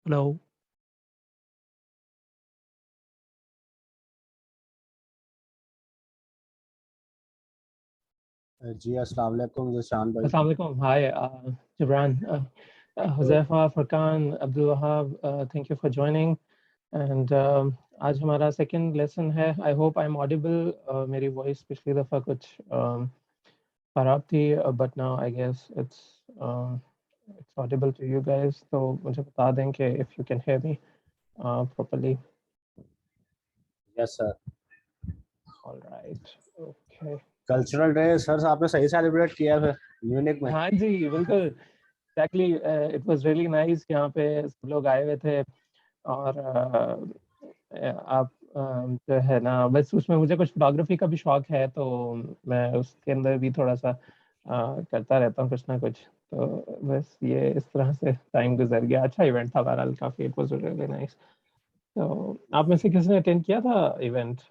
Hello. जी अस्सलाम वालेकुम ज़शान भाई। Assalamu alaikum. Hi, Gibran, तो Huzaifa, Furqan, Abdul Wahab, thank you for joining. And आज हमारा second lesson है. I hope I'm audible. मेरी voice पिछली दफ़ा कुछ खराब थी, but now I guess it's audible to you guys. तो मुझे बता दें कि if you can hear me properly. Yes sir. All right. Okay. Cultural day sir आपने सही सेलिब्रेट किया है फिर म्यूनिक में। हाँ जी, बिल्कुल। Exactly. It was really nice. यहाँ पे सब लोग आए हुए थे और आप जो है ना, बस उसमें मुझे कुछ फोटोग्राफी का भी शौक है, तो मैं उसके अंदर भी थोड़ा सा करता रहता हूँ कुछ ना कुछ। तो बस ये इस तरह से टाइम गुजर गया। अच्छा इवेंट था बहरहाल, काफ़ी इट वाज रियली नाइस। तो आप में से किसी ने अटेंड किया था इवेंट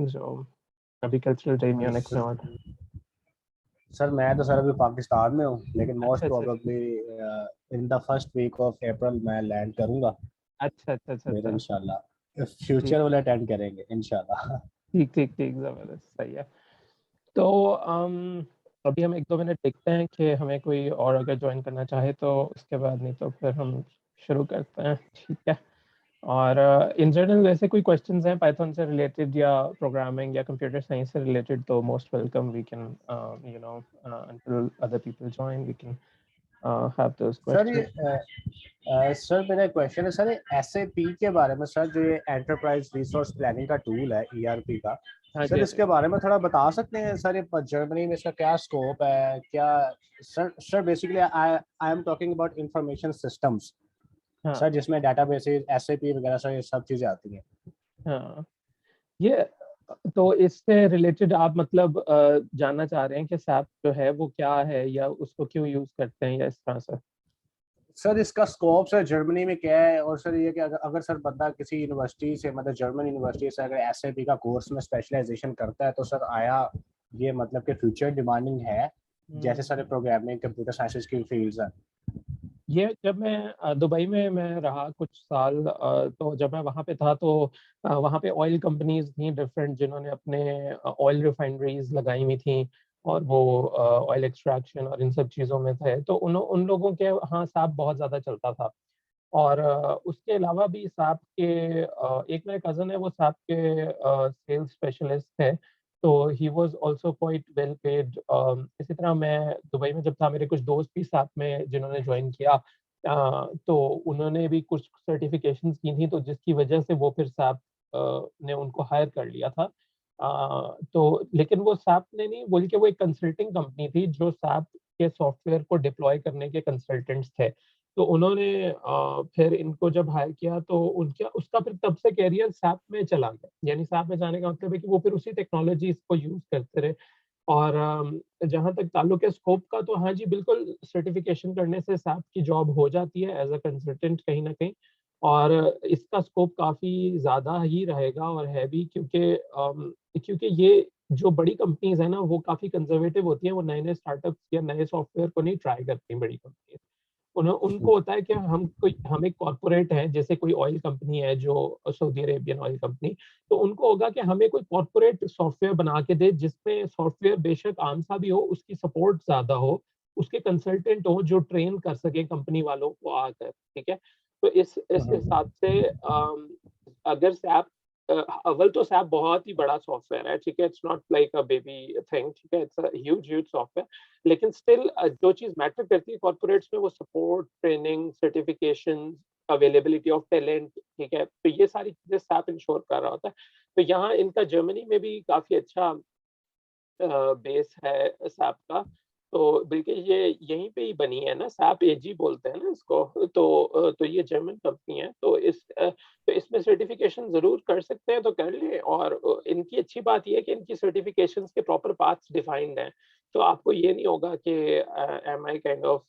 जो अभी कल्चरल डे म्यूनिख में हुआ था? सर मैं तो सर अभी पाकिस्तान में हूँ, लेकिन अच्छा मोस्ट अच्छा probably in the first week of April मैं लैंड करूँगा। अच्छा अच्छा अच्छा फिर अच्छा। इंशाल्लाह ठीक फ्यूचर वाले अटेंड करेंगे इंशाल्लाह। ठीक ठीक ठीक, जबरदस्त, सही है। तो अभी हम 1-2 मिनट देखते हैं कि हमें कोई और अगर ज्वाइन करना चाहे तो उसके बाद, नहीं तो फिर हम शुरू करते हैं, ठीक है। और इन जनरल वैसे कोई क्वेश्चंस हैं पाइथन से रिलेटेड या प्रोग्रामिंग या कंप्यूटर साइंस से रिलेटेड, तो most welcome. We can until other people join we can have those sir questions. Sir मेरा क्वेश्चन है सर, SAP के बारे में सर, जो ये एंटरप्राइज रिसोर्स प्लानिंग का टूल है ERP का। हाँ जी, सर हाँ जी। इसके बारे में थोड़ा बता सकते हैं सर, ये जर्मनी में इसका क्या स्कोप है क्या? Sir basically I I am talking about information systems हाँ सर, जिसमें डाटाबेसेस SAP वगैरह सर ये सब चीज़ें आती हैं। हाँ, ये तो इससे रिलेटेड आप मतलब जानना चाह रहे हैं कि सैप जो है वो क्या है या उसको क्यों यूज करते हैं या इस तरह से? सर इसका स्कोप सर जर्मनी में क्या है, और सर ये कि अगर सर बंदा किसी यूनिवर्सिटी से, मतलब जर्मन यूनिवर्सिटी से अगर SAP का कोर्स में स्पेशलाइजेशन करता है, तो सर आया ये मतलब कि फ्यूचर डिमांडिंग है, जैसे सारे हम्म। प्रोग्रामिंग कंप्यूटर साइंसेज की फील्ड्स हैं। ये जब मैं दुबई में मैं रहा कुछ साल, तो जब मैं वहाँ पे था तो वहाँ पे ऑयल कंपनीज थी डिफरेंट, जिन्होंने अपने ऑयल रिफाइनरीज लगाई हुई थी और वो ऑयल एक्सट्रैक्शन और इन सब चीज़ों में थे। तो उन लोगों के यहाँ सैप बहुत ज़्यादा चलता था। और उसके अलावा भी सैप के एक मेरे कज़न है, वो सैप के सेल्स स्पेशलिस्ट थे। तो he was also quite well paid. इसी तरह मैं दुबई में जब था, मेरे कुछ दोस्त भी सैप में जिन्होंने जॉइन किया, तो उन्होंने भी कुछ सर्टिफ़िकेशंस की थी, तो जिसकी वजह से वो फिर सैप ने उनको हायर कर लिया था। तो लेकिन वो सैप ने नहीं, बल्कि वो एक कंसल्टिंग कंपनी थी जो सैप के सॉफ्टवेयर को डिप्लॉय करने के कंसल्टेंट्स थे। तो उन्होंने फिर इनको जब हायर किया तो उनका उसका फिर तब से करियर सैप में चला गया। यानी सैप में जाने का मतलब है कि वो फिर उसी टेक्नोलॉजीज़ को यूज़ करते रहे। और जहाँ तक ताल्लुक है स्कोप का, तो हाँ जी, बिल्कुल सर्टिफ़िकेशन करने से सैप की जॉब हो जाती है एज़ अ कंसल्टेंट कहीं न कहीं। और इसका स्कोप काफ़ी ज़्यादा ही रहेगा और है भी, क्योंकि ये जो बड़ी कंपनीज़ हैं ना, वो काफ़ी कंज़र्वेटिव होती हैं। वो नए-नए स्टार्टअप्स या नए सॉफ्टवेयर को नहीं ट्राई करती बड़ी कंपनीज़। उनको होता है कि हम एक कॉर्पोरेट हैं, जैसे कोई ऑयल कंपनी है जो सऊदी अरेबियन ऑयल कंपनी, तो उनको होगा कि हमें कोई कॉर्पोरेट सॉफ्टवेयर बना के दे, जिसमें सॉफ्टवेयर बेशक आम-सा भी हो, उसकी सपोर्ट ज़्यादा हो, उसके कंसल्टेंट हो जो ट्रेन कर सकें कंपनी वालों को आकर, ठीक है? तो इस हिसाब से अगर से आप अ, अव्वल तो सैप बहुत ही बड़ा सॉफ्टवेयर है, ठीक है? It's not like a baby thing, ठीक है? It's a huge software. लेकिन स्टिल जो चीज़ मैटर करती है कॉर्पोरेट्स में, वो support, training, certifications, availability of talent, ठीक है? तो ये सारी चीज़ें सैप इंश्योर कर रहा होता है। तो यहाँ इनका जर्मनी में भी काफ़ी अच्छा बेस है सैप का। तो बल्कि ये यहीं पे ही बनी है ना, सैप एजी बोलते हैं ना इसको। तो ये जर्मन कंपनी है। तो इसमें सर्टिफ़िकेशन ज़रूर कर सकते हैं तो कर लें। और इनकी अच्छी बात ये है कि इनकी सर्टिफ़िकेशंस के प्रॉपर पाथ्स डिफाइंड हैं। तो आपको ये नहीं होगा कि am I kind of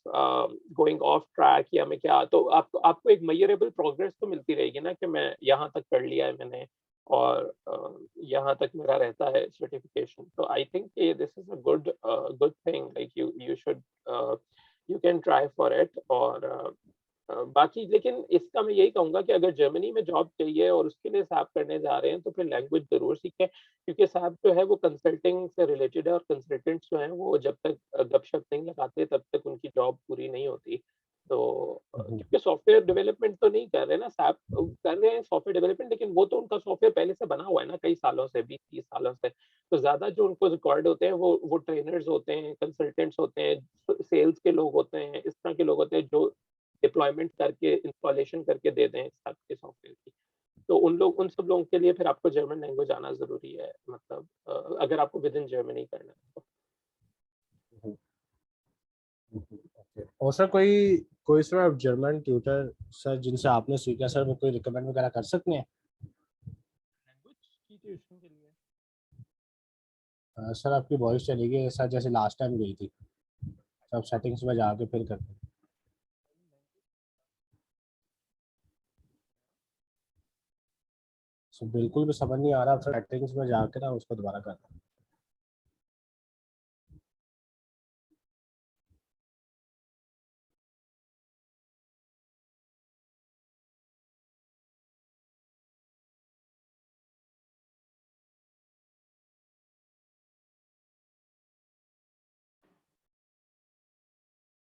going off track या मैं क्या। तो आपको आपको एक मेजरेबल प्रोग्रेस तो मिलती रहेगी ना कि मैं यहाँ तक कर लिया है मैंने, और यहाँ तक मेरा रहता है सर्टिफिकेशन। तो आई थिंक ये this is a good thing, like you you should you can try for it. और बाकी लेकिन इसका मैं यही कहूँगा कि अगर जर्मनी में जॉब चाहिए और उसके लिए SAP करने जा रहे हैं, तो फिर लैंग्वेज ज़रूर सीखें, क्योंकि SAP जो है वो कंसल्टिंग से रिलेटेड है और कंसल्टेंट्स जो हैं वो जब तक गपशप नहीं लगाते तब तक उनकी जॉब पूरी नहीं होती। तो हम्म, क्योंकि सॉफ्टवेयर डेवलपमेंट तो नहीं कर रहे ना SAP, कर रहे हैं सॉफ्टवेयर डेवलपमेंट, लेकिन वो तो उनका सॉफ्टवेयर पहले से बना हुआ है ना कई सालों से, 20-30 सालों से। तो ज़्यादा जो उनको रिकॉर्ड होते हैं वो ट्रेनर्स होते हैं, कंसल्टेंट्स होते हैं, सेल्स के लोग होते हैं, इस तरह के लोग होते हैं जो डिप्लॉयमेंट करके, इंस्टॉलेशन करके दे दें आपके सॉफ्टवेयर की। तो उन सब लोगों के लिए फिर आपको जर्मन लैंग्वेज आना ज़रूरी है, मतलब अगर आपको विद इन जर्मनी करना है तो। हम्म, okay। और सर कोई कोई सर जर्मन ट्यूटर सर जिनसे आपने सीखा सर, वो कोई रिकमेंड वगैरह कर सकते हैं? लैंग्वेज की ट्यूशन के लिए सर आपकी वॉइस चली गई सर, जैसे लास्ट टाइम गई थी। सब सेटिंग्स में जाके फिर करते हैं। सर बिल्कुल भी समझ नहीं आ रहा, सर सेटिंग्स में जाके ना उसको दोबारा करना।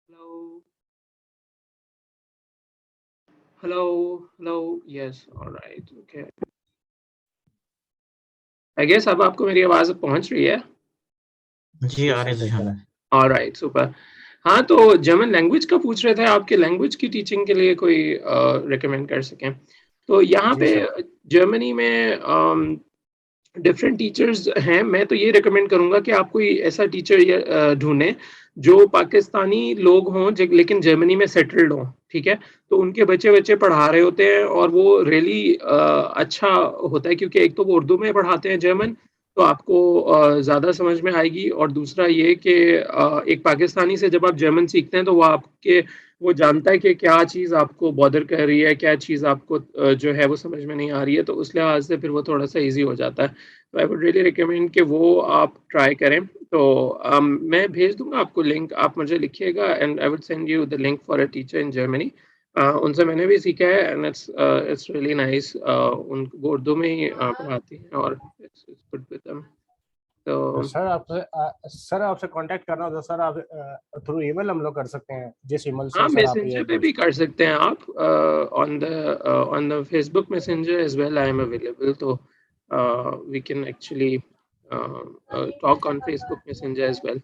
Hello, hello, hello, yes, alright, okay. I guess अब आपको मेरी आवाज़ पहुँच रही है? जी, जी आ सर रही थी बिल्कुल हमें। है। Alright, super. हाँ, तो जर्मन लैंग्वेज का पूछ रहे थे, आपके लैंग्वेज की टीचिंग के लिए कोई रिकमेंड कर सकें। तो यहाँ जी पे सर। जर्मनी में डिफरेंट टीचर्स हैं। मैं तो ये रिकमेंड करूंगा कि आप कोई ऐसा टीचर ढूंढें जो पाकिस्तानी लोग हों लेकिन जर्मनी में सेटल्ड हों, ठीक है। तो उनके बच्चे बच्चे पढ़ा रहे होते हैं और वो रियली अच्छा होता है, क्योंकि एक तो वो उर्दू में पढ़ाते हैं जर्मन, तो आपको ज़्यादा समझ में आएगी। और दूसरा ये कि एक पाकिस्तानी से जब आप जर्मन सीखते हैं तो वो जानता है कि क्या चीज़ आपको बॉदर कर रही है, क्या चीज़ आपको जो है वो समझ में नहीं आ रही है, तो उस लिहाज से फिर वो थोड़ा सा ईजी हो जाता है। तो आई वुड रियली रिकमेंड कि वो आप ट्राई करें। तो मैं भेज दूंगा आपको लिंक, आप मुझे लिखिएगा and I would send you the link for a teacher in Germany. उनसे मैंने भी सीखा है एंड इट्स रियली नाइस। उन वो उर्दू में ही पढ़ाती हैं और इट्स गुड विद देम। तो तो सर आपसे कांटेक्ट करना हो तो सर आप थ्रू ईमेल हम लोग कर सकते हैं, जिस ईमेल हाँ, से सर आप ये मैसेंजर पे भी भेजते कर सकते हैं आप, on the Facebook Messenger as well I am available. तो we can actually talk on Facebook Messenger as well,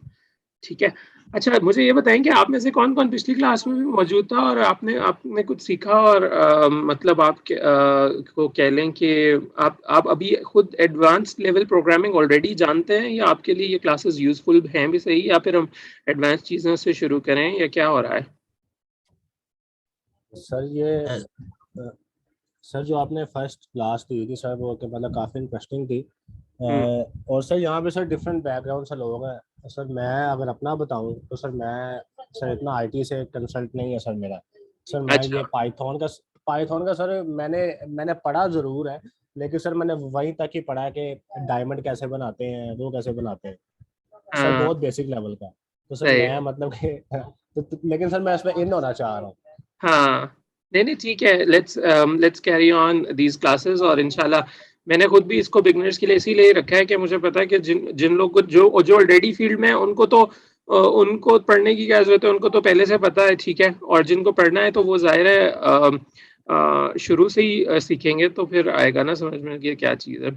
ठीक है। अच्छा, मुझे ये बताएं कि आप में से कौन-कौन पिछली क्लास में भी मौजूद था और आपने आपने कुछ सीखा, और मतलब को कह लें कि आप अभी खुद एडवांस लेवल प्रोग्रामिंग ऑलरेडी जानते हैं, या आपके लिए ये क्लासेस यूज़फुल हैं भी सही, या फिर हम एडवांस चीज़ों से शुरू करें, या क्या हो रहा है? हैं सर। ये अ, अ, सर जो आपने फर्स्ट क्लास दी थी सर, वो मतलब काफ़ी इंटरेस्टिंग थी। हुँ, और सर यहाँ पे सर डिफरेंट बैकग्राउंड से लोग हैं सर। मैं अगर अपना बताऊँ तो सर मैं सर इतना आईटी से कंसल्ट नहीं है सर मेरा। सर मैं ये अच्छा। पाइथन का सर मैंने मैंने पढ़ा ज़रूर है, लेकिन सर मैंने वहीं तक ही पढ़ा है कि डायमंड कैसे बनाते हैं, वो कैसे बनाते हैं सर, हाँ, बहुत बेसिक लेवल का। तो सर सही मैं है। मतलब कि लेकिन सर मैं इसमें इन होना चाह रहा हूँ। हाँ, नहीं-नहीं, ठीक है, let's carry on these classes, और इंशाल्लाह मैंने खुद भी इसको बिगिनर्स के लिए इसीलिए रखा है कि मुझे पता है कि जिन जिन लोग को जो जो ऑलरेडी फील्ड में है उनको तो उनको पढ़ने की क्या ज़रूरत है, उनको तो पहले से पता है, ठीक है। और जिनको पढ़ना है तो वो ज़ाहिर है शुरू से ही सीखेंगे तो फिर आएगा ना समझ में कि क्या चीज़ है।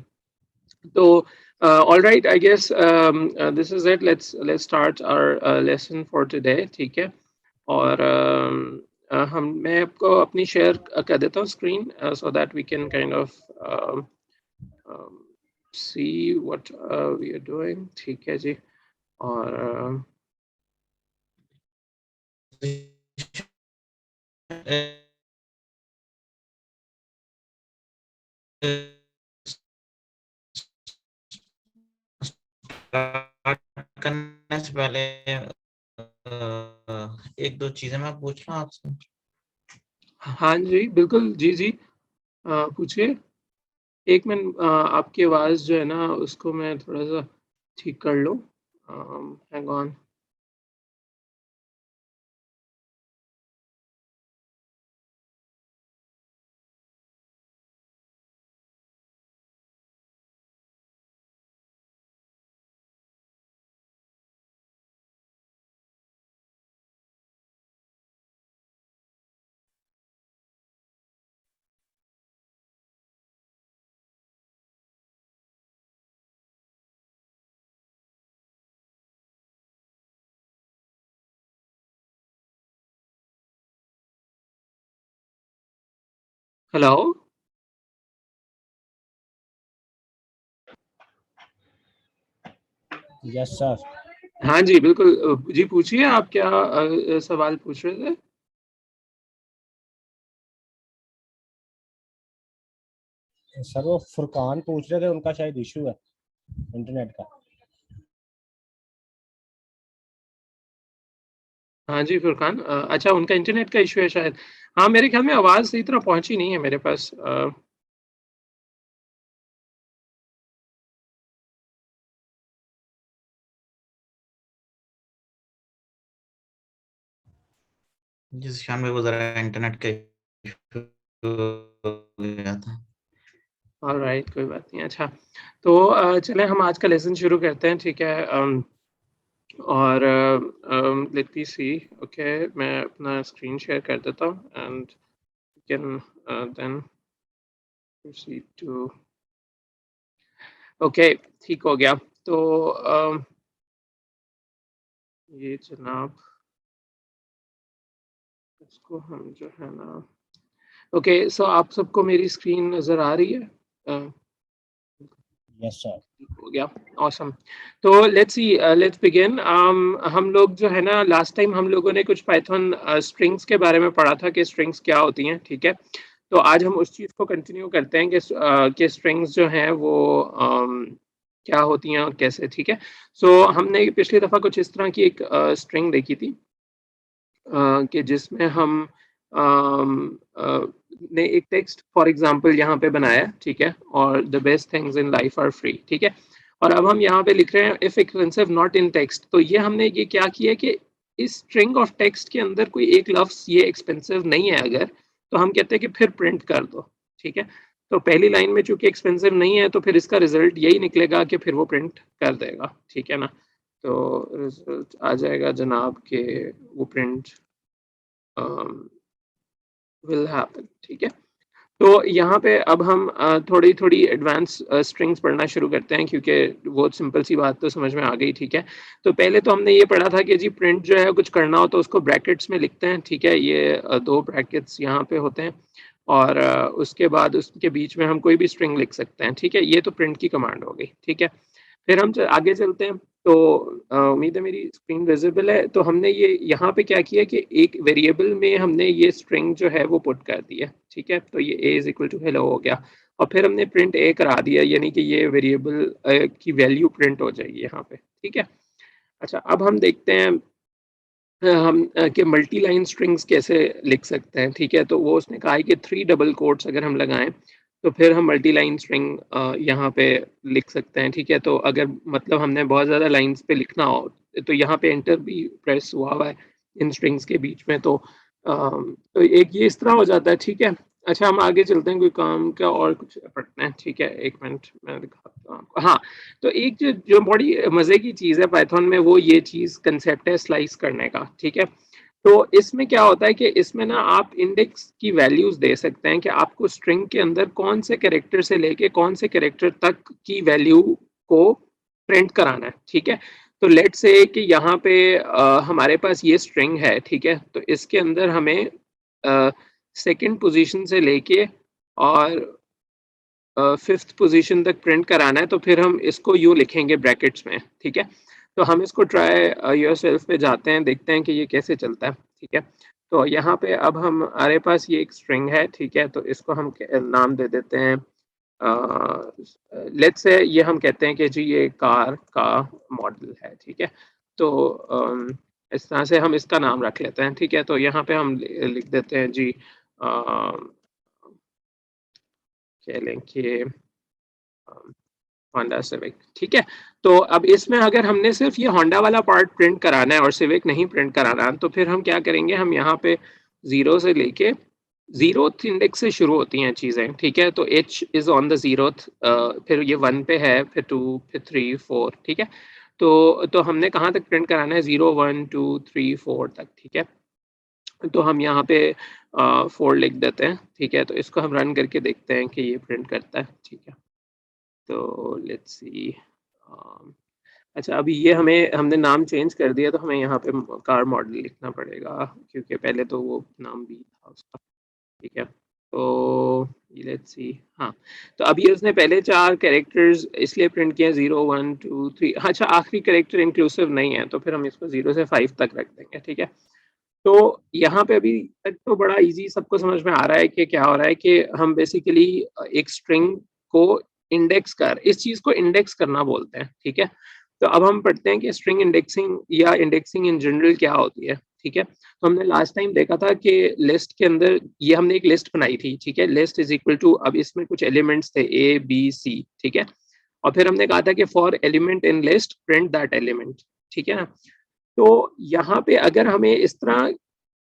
तो alright, I guess this is it, let's start our lesson for today, ठीक है। और हम मैं आपको अपनी शेयर कर देता हूँ screen, so that we can kind of see what we are doing, ठीक है जी। और स्टार्ट करने से पहले एक दो चीजें मैं पूछ रहा हूँ आपसे। हाँ जी, बिल्कुल, जी जी, पूछिए। एक मिनट, आपकी आवाज़ जो है ना उसको मैं थोड़ा सा ठीक कर लूँ, hang on. Hello. Yes sir. हाँ जी, बिल्कुल जी, पूछिए आप क्या सवाल पूछ रहे थे? सर वो फुरकान पूछ रहे थे, उनका शायद इशू है इंटरनेट का। हाँ जी फुरकान, अच्छा उनका इंटरनेट का इशू है शायद। हाँ मेरे ख्याल में आवाज़ सही तरह पहुंची नहीं है मेरे पास। जिस शाम में वो जरा इंटरनेट के issue हो गया था। ऑलराइट, कोई बात नहीं। अच्छा तो चलें हम आज का लेसन शुरू करते हैं, ठीक है। और लेट मी सी। ओके, मैं अपना स्क्रीन शेयर कर देता हूँ and can then proceed to. Okay, ठीक हो गया। तो ये जनाब, इसको हम जो है ना, ओके सो आप सबको मेरी स्क्रीन नज़र आ रही है? Yes sir. हो गया, ऑसम। तो लेट्स सी, लेट्स बिगिन। हम लोग जो है ना, लास्ट टाइम हम लोगों ने कुछ पाइथन स्ट्रिंग्स के बारे में पढ़ा था कि स्ट्रिंग्स क्या होती हैं, ठीक है। तो आज हम उस चीज़ को कंटिन्यू करते हैं कि स्ट्रिंग्स जो हैं वो क्या होती हैं और कैसे, ठीक है। सो हमने पिछली दफ़ा कुछ इस तरह की एक स्ट्रिंग देखी थी कि जिसमें हम ने एक टेक्स्ट फॉर एग्जांपल यहाँ पे बनाया, ठीक है, और the best things in life are free, ठीक है। और अब हम यहाँ पे लिख रहे हैं if expensive not in text. तो ये हमने ये क्या किया कि इस स्ट्रिंग ऑफ टेक्स्ट के अंदर कोई एक लफ्ज ये एक्सपेंसिव नहीं है अगर, तो हम कहते हैं कि फिर प्रिंट कर दो, ठीक है। तो पहली लाइन में चूंकि एक्सपेंसिव नहीं है तो फिर इसका रिजल्ट यही निकलेगा कि फिर वो प्रिंट कर देगा, ठीक है ना। तो रिजल्ट आ जाएगा जनाब के वो प्रिंट विल हैपन, ठीक है। तो यहाँ पे अब हम थोड़ी थोड़ी एडवांस स्ट्रिंग्स पढ़ना शुरू करते हैं क्योंकि वो सिंपल सी बात तो समझ में आ गई, ठीक है। तो पहले तो हमने ये पढ़ा था कि जी प्रिंट जो है कुछ करना हो तो उसको ब्रैकेट्स में लिखते हैं, ठीक है। ये दो ब्रैकेट्स यहाँ पे होते हैं और उसके बाद उसके बीच में हम कोई भी स्ट्रिंग लिख सकते हैं, ठीक है। ये तो प्रिंट की कमांड हो गई, ठीक है। फिर हम आगे चलते हैं। तो उम्मीद है मेरी स्क्रीन विजिबल है। तो हमने ये यहाँ पे क्या किया कि एक वेरिएबल में हमने ये स्ट्रिंग जो है वो पुट कर दी है, ठीक है। तो ये a is equal to hello हो गया और फिर हमने प्रिंट a करा दिया, यानी कि ये वेरिएबल की वैल्यू प्रिंट हो जाएगी यहाँ पे, ठीक है। अच्छा अब हम देखते हैं हम कि मल्टी लाइन स्ट्रिंग्स कैसे लिख सकते हैं, ठीक है। तो वो उसने कहा है कि 3 डबल कोट्स अगर हम लगाएं तो फिर हम मल्टी लाइन स्ट्रिंग यहाँ पे लिख सकते हैं, ठीक है। तो अगर मतलब हमने बहुत ज़्यादा लाइंस पे लिखना हो तो यहाँ पे एंटर भी प्रेस हुआ है इन स्ट्रिंग्स के बीच में। तो एक ये इस तरह हो जाता है, ठीक है। अच्छा हम आगे चलते हैं, कोई काम का और कुछ पढ़ते हैं, ठीक है। एक मिनट मैं दिखाता हूँ आपको। हाँ, तो एक जो जो बड़ी मजे की चीज है पाइथन में वो ये चीज कंसेप्ट है स्लाइस करने का, ठीक है। तो इसमें क्या होता है कि इसमें ना आप इंडेक्स की वैल्यूज दे सकते हैं कि आपको स्ट्रिंग के अंदर कौन से कैरेक्टर से लेके कौन से कैरेक्टर तक की वैल्यू को प्रिंट कराना है, ठीक है। तो लेट्स से कि यहाँ पे हमारे पास ये स्ट्रिंग है, ठीक है। तो इसके अंदर हमें सेकंड पोजीशन से लेके और फिफ्थ पोजीशन तक प्रिंट कराना है, तो फिर हम इसको यूँ लिखेंगे ब्रैकेट्स में, ठीक है। तो हम इसको ट्राई योरसेल्फ पे जाते हैं, देखते हैं कि ये कैसे चलता है, ठीक है। तो यहाँ पे अब हमारे पास ये एक स्ट्रिंग है, ठीक है। तो इसको हम नाम दे देते हैं, लेट्स से ये हम कहते हैं कि जी ये कार का मॉडल है, ठीक है। तो इस तरह से हम इसका नाम रख लेते हैं, ठीक है। तो यहाँ पे हम लिख देते हैं जी कह लें कि होंडा सिविक, ठीक है। तो अब इसमें अगर हमने सिर्फ ये होंडा वाला पार्ट प्रिंट कराना है और सिविक नहीं प्रिंट कराना, तो फिर हम क्या करेंगे, हम यहाँ पे जीरो से लेके जीरोथ इंडेक्स से शुरू होती हैं चीज़ें, ठीक है। तो H is on the zeroth, फिर ये 1 पे है, फिर 2, फिर 3, 4, ठीक है। तो हमने कहाँ तक प्रिंट कराना है, 0, 1, 2, 3, 4 तक, ठीक है। तो हम यहाँ पे 4 लिख देते हैं, ठीक है। तो इसको हम रन करके देखते हैं कि ये प्रिंट करता है, ठीक है। तो लेट्स सी। अच्छा अभी ये हमने नाम चेंज कर दिया, तो हमें यहाँ पे कार मॉडल लिखना पड़ेगा क्योंकि पहले तो वो नाम भी था उसका, ठीक है। तो लेट्स सी। हाँ, तो अभी उसने पहले 4 कैरेक्टर्स इसलिए प्रिंट किए 0 1 2 3। अच्छा, आखिरी कैरेक्टर इंक्लूसिव नहीं है तो फिर हम इसको 0 से 5 तक रख देंगे, ठीक है। तो यहाँ पे अभी तक तो बड़ा इजी सबको समझ में आ रहा है कि क्या हो रहा है कि हम बेसिकली एक स्ट्रिंग को इंडेक्स कर, इस चीज को इंडेक्स करना बोलते हैं, ठीक है। तो अब हम पढ़ते हैं कि स्ट्रिंग इंडेक्सिंग या इंडेक्सिंग इन जनरल क्या होती है, ठीक है। तो हमने लास्ट टाइम देखा था कि लिस्ट के अंदर ये हमने एक लिस्ट बनाई थी, ठीक है। लिस्ट इज इक्वल टू, अब इसमें कुछ एलिमेंट्स थे ए बी सी, ठीक है। और फिर हमने कहा था कि for element in list print that element, ठीक है ना। तो यहाँ पे अगर हमें इस तरह,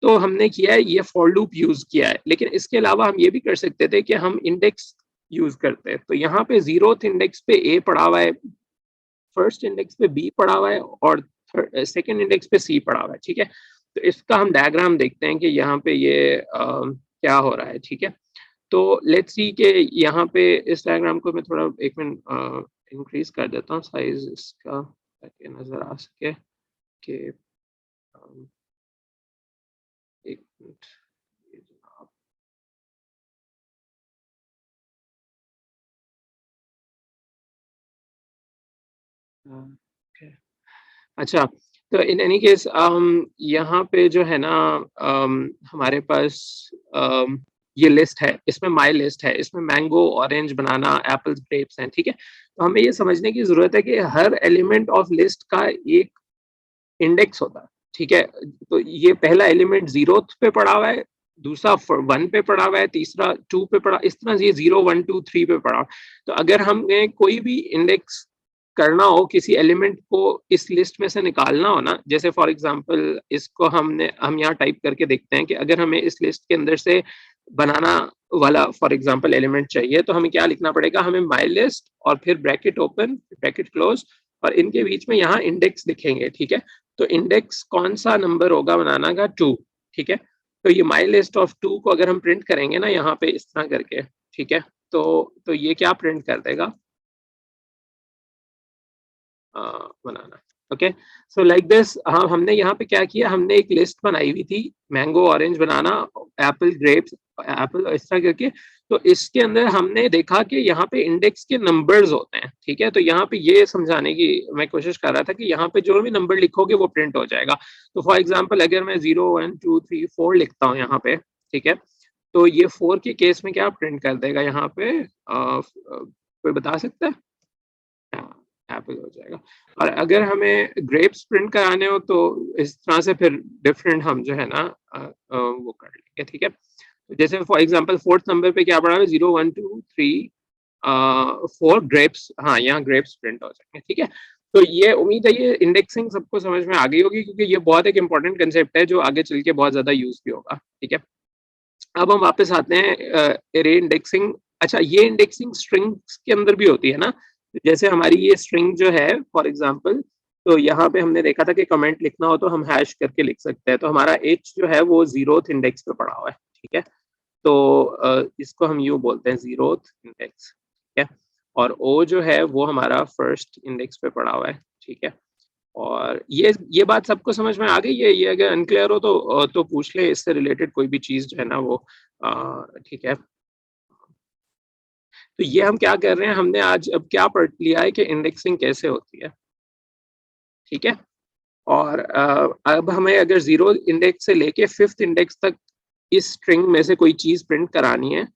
तो हमने किया है ये फॉर लूप यूज किया है, लेकिन इसके अलावा हम ये भी कर सकते थे कि हम इंडेक्स यूज करते हैं। तो यहाँ पे 0th इंडेक्स पे ए पड़ा हुआ है, फर्स्ट इंडेक्स पे बी पड़ा हुआ है और सेकंड इंडेक्स पे सी पड़ा हुआ है, ठीक है। तो इसका हम डायग्राम देखते हैं कि यहाँ पे ये क्या हो रहा है, ठीक है। तो लेट्स सी कि यहाँ पे इस डायग्राम को मैं थोड़ा एक मिनट इंक्रीज कर देता हूँ साइज इसका, ताकि नजर आ सके कि एक मिनट, ये जनाब। Okay. अच्छा, तो इन एनी केस यहाँ पे जो है ना हमारे पास ये लिस्ट है, इसमें माई लिस्ट है, इसमें मैंगो ऑरेंज बनाना एप्पल्स ग्रेप्स हैं, ठीक है। तो हमें ये समझने की जरूरत है कि हर एलिमेंट ऑफ लिस्ट का एक इंडेक्स होता है, ठीक है। तो ये पहला एलिमेंट 0th पे पड़ा हुआ है, दूसरा 1 पे पड़ा हुआ है, तीसरा 2 पे पड़ा, इस तरह ये 0 1 2 3 पे पड़ा। तो अगर हमें कोई भी इंडेक्स करना हो, किसी एलिमेंट को इस लिस्ट में से निकालना हो ना, जैसे फॉर एग्जांपल इसको हम यहाँ टाइप करके देखते हैं कि अगर हमें इस लिस्ट के अंदर से बनाना वाला फॉर एग्जांपल एलिमेंट चाहिए, तो हमें क्या लिखना पड़ेगा, हमें माई लिस्ट और फिर ब्रैकेट ओपन ब्रैकेट क्लोज और इनके बीच में यहाँ इंडेक्स लिखेंगे, ठीक है। तो इंडेक्स कौन सा नंबर होगा बनाना का, 2, ठीक है। तो ये माई लिस्ट ऑफ 2 को अगर हम प्रिंट करेंगे ना यहाँ पे इस तरह करके, ठीक है, तो ये क्या प्रिंट कर देगा, बनाना। Okay, so like this. हाँ, हमने यहाँ पे क्या किया, हमने एक लिस्ट बनाई हुई थी, mango orange banana apple grapes Apple इस तरह करके। तो इसके अंदर हमने देखा कि यहाँ पे इंडेक्स के नंबर्स होते हैं, ठीक है। तो यहाँ पे ये समझाने की मैं कोशिश कर रहा था कि यहाँ पे जो भी नंबर लिखोगे वो प्रिंट हो जाएगा। तो फॉर एग्जाम्पल अगर मैं 0 1 2 3 4 लिखता हूँ यहाँ पे, ठीक है, तो ये 4 के केस में क्या प्रिंट कर देगा यहाँ पे, कोई बता सकता है? एप्पल हो जाएगा। और अगर हमें ग्रेप्स प्रिंट कराने हो तो इस तरह से फिर डिफरेंट हम जो है ना वो कर लेंगे, ठीक है। तो जैसे फॉर एग्जांपल 4th नंबर पे क्या पड़ा है, 0 1 2 3 4 ग्रेप्स, हाँ यहाँ ग्रेप्स प्रिंट हो जाएंगे, ठीक है। तो ये उम्मीद है ये इंडेक्सिंग सबको समझ में आ गई होगी, क्योंकि ये बहुत एक इंपॉर्टेंट कंसेप्ट है जो आगे चल के बहुत ज्यादा यूज भी होगा, ठीक है। अब हम वापस आते हैं एरे इंडेक्सिंग। अच्छा, ये इंडेक्सिंग स्ट्रिंग्स के अंदर भी होती है ना, जैसे हमारी ये स्ट्रिंग जो है फॉर एग्जांपल, तो यहाँ पे हमने देखा था कि कमेंट लिखना हो तो हम हैश करके लिख सकते हैं। तो हमारा h जो है वो 0th इंडेक्स पे पड़ा हुआ है, ठीक है। तो इसको हम यूँ बोलते हैं 0th इंडेक्स, ठीक है। और o जो है वो हमारा फर्स्ट इंडेक्स पे पड़ा हुआ है, ठीक है। और ये बात सबको समझ में आ गई है? ये अगर अनक्लियर हो तो पूछ ले, इससे रिलेटेड कोई भी चीज जो है ना वो, ठीक है। तो ये हम क्या कर रहे हैं, हमने आज अब क्या पढ़ लिया है कि इंडेक्सिंग कैसे होती है, ठीक है। और अब हमें अगर 0 इंडेक्स से लेके 5th इंडेक्स तक इस स्ट्रिंग में से कोई चीज प्रिंट करानी है,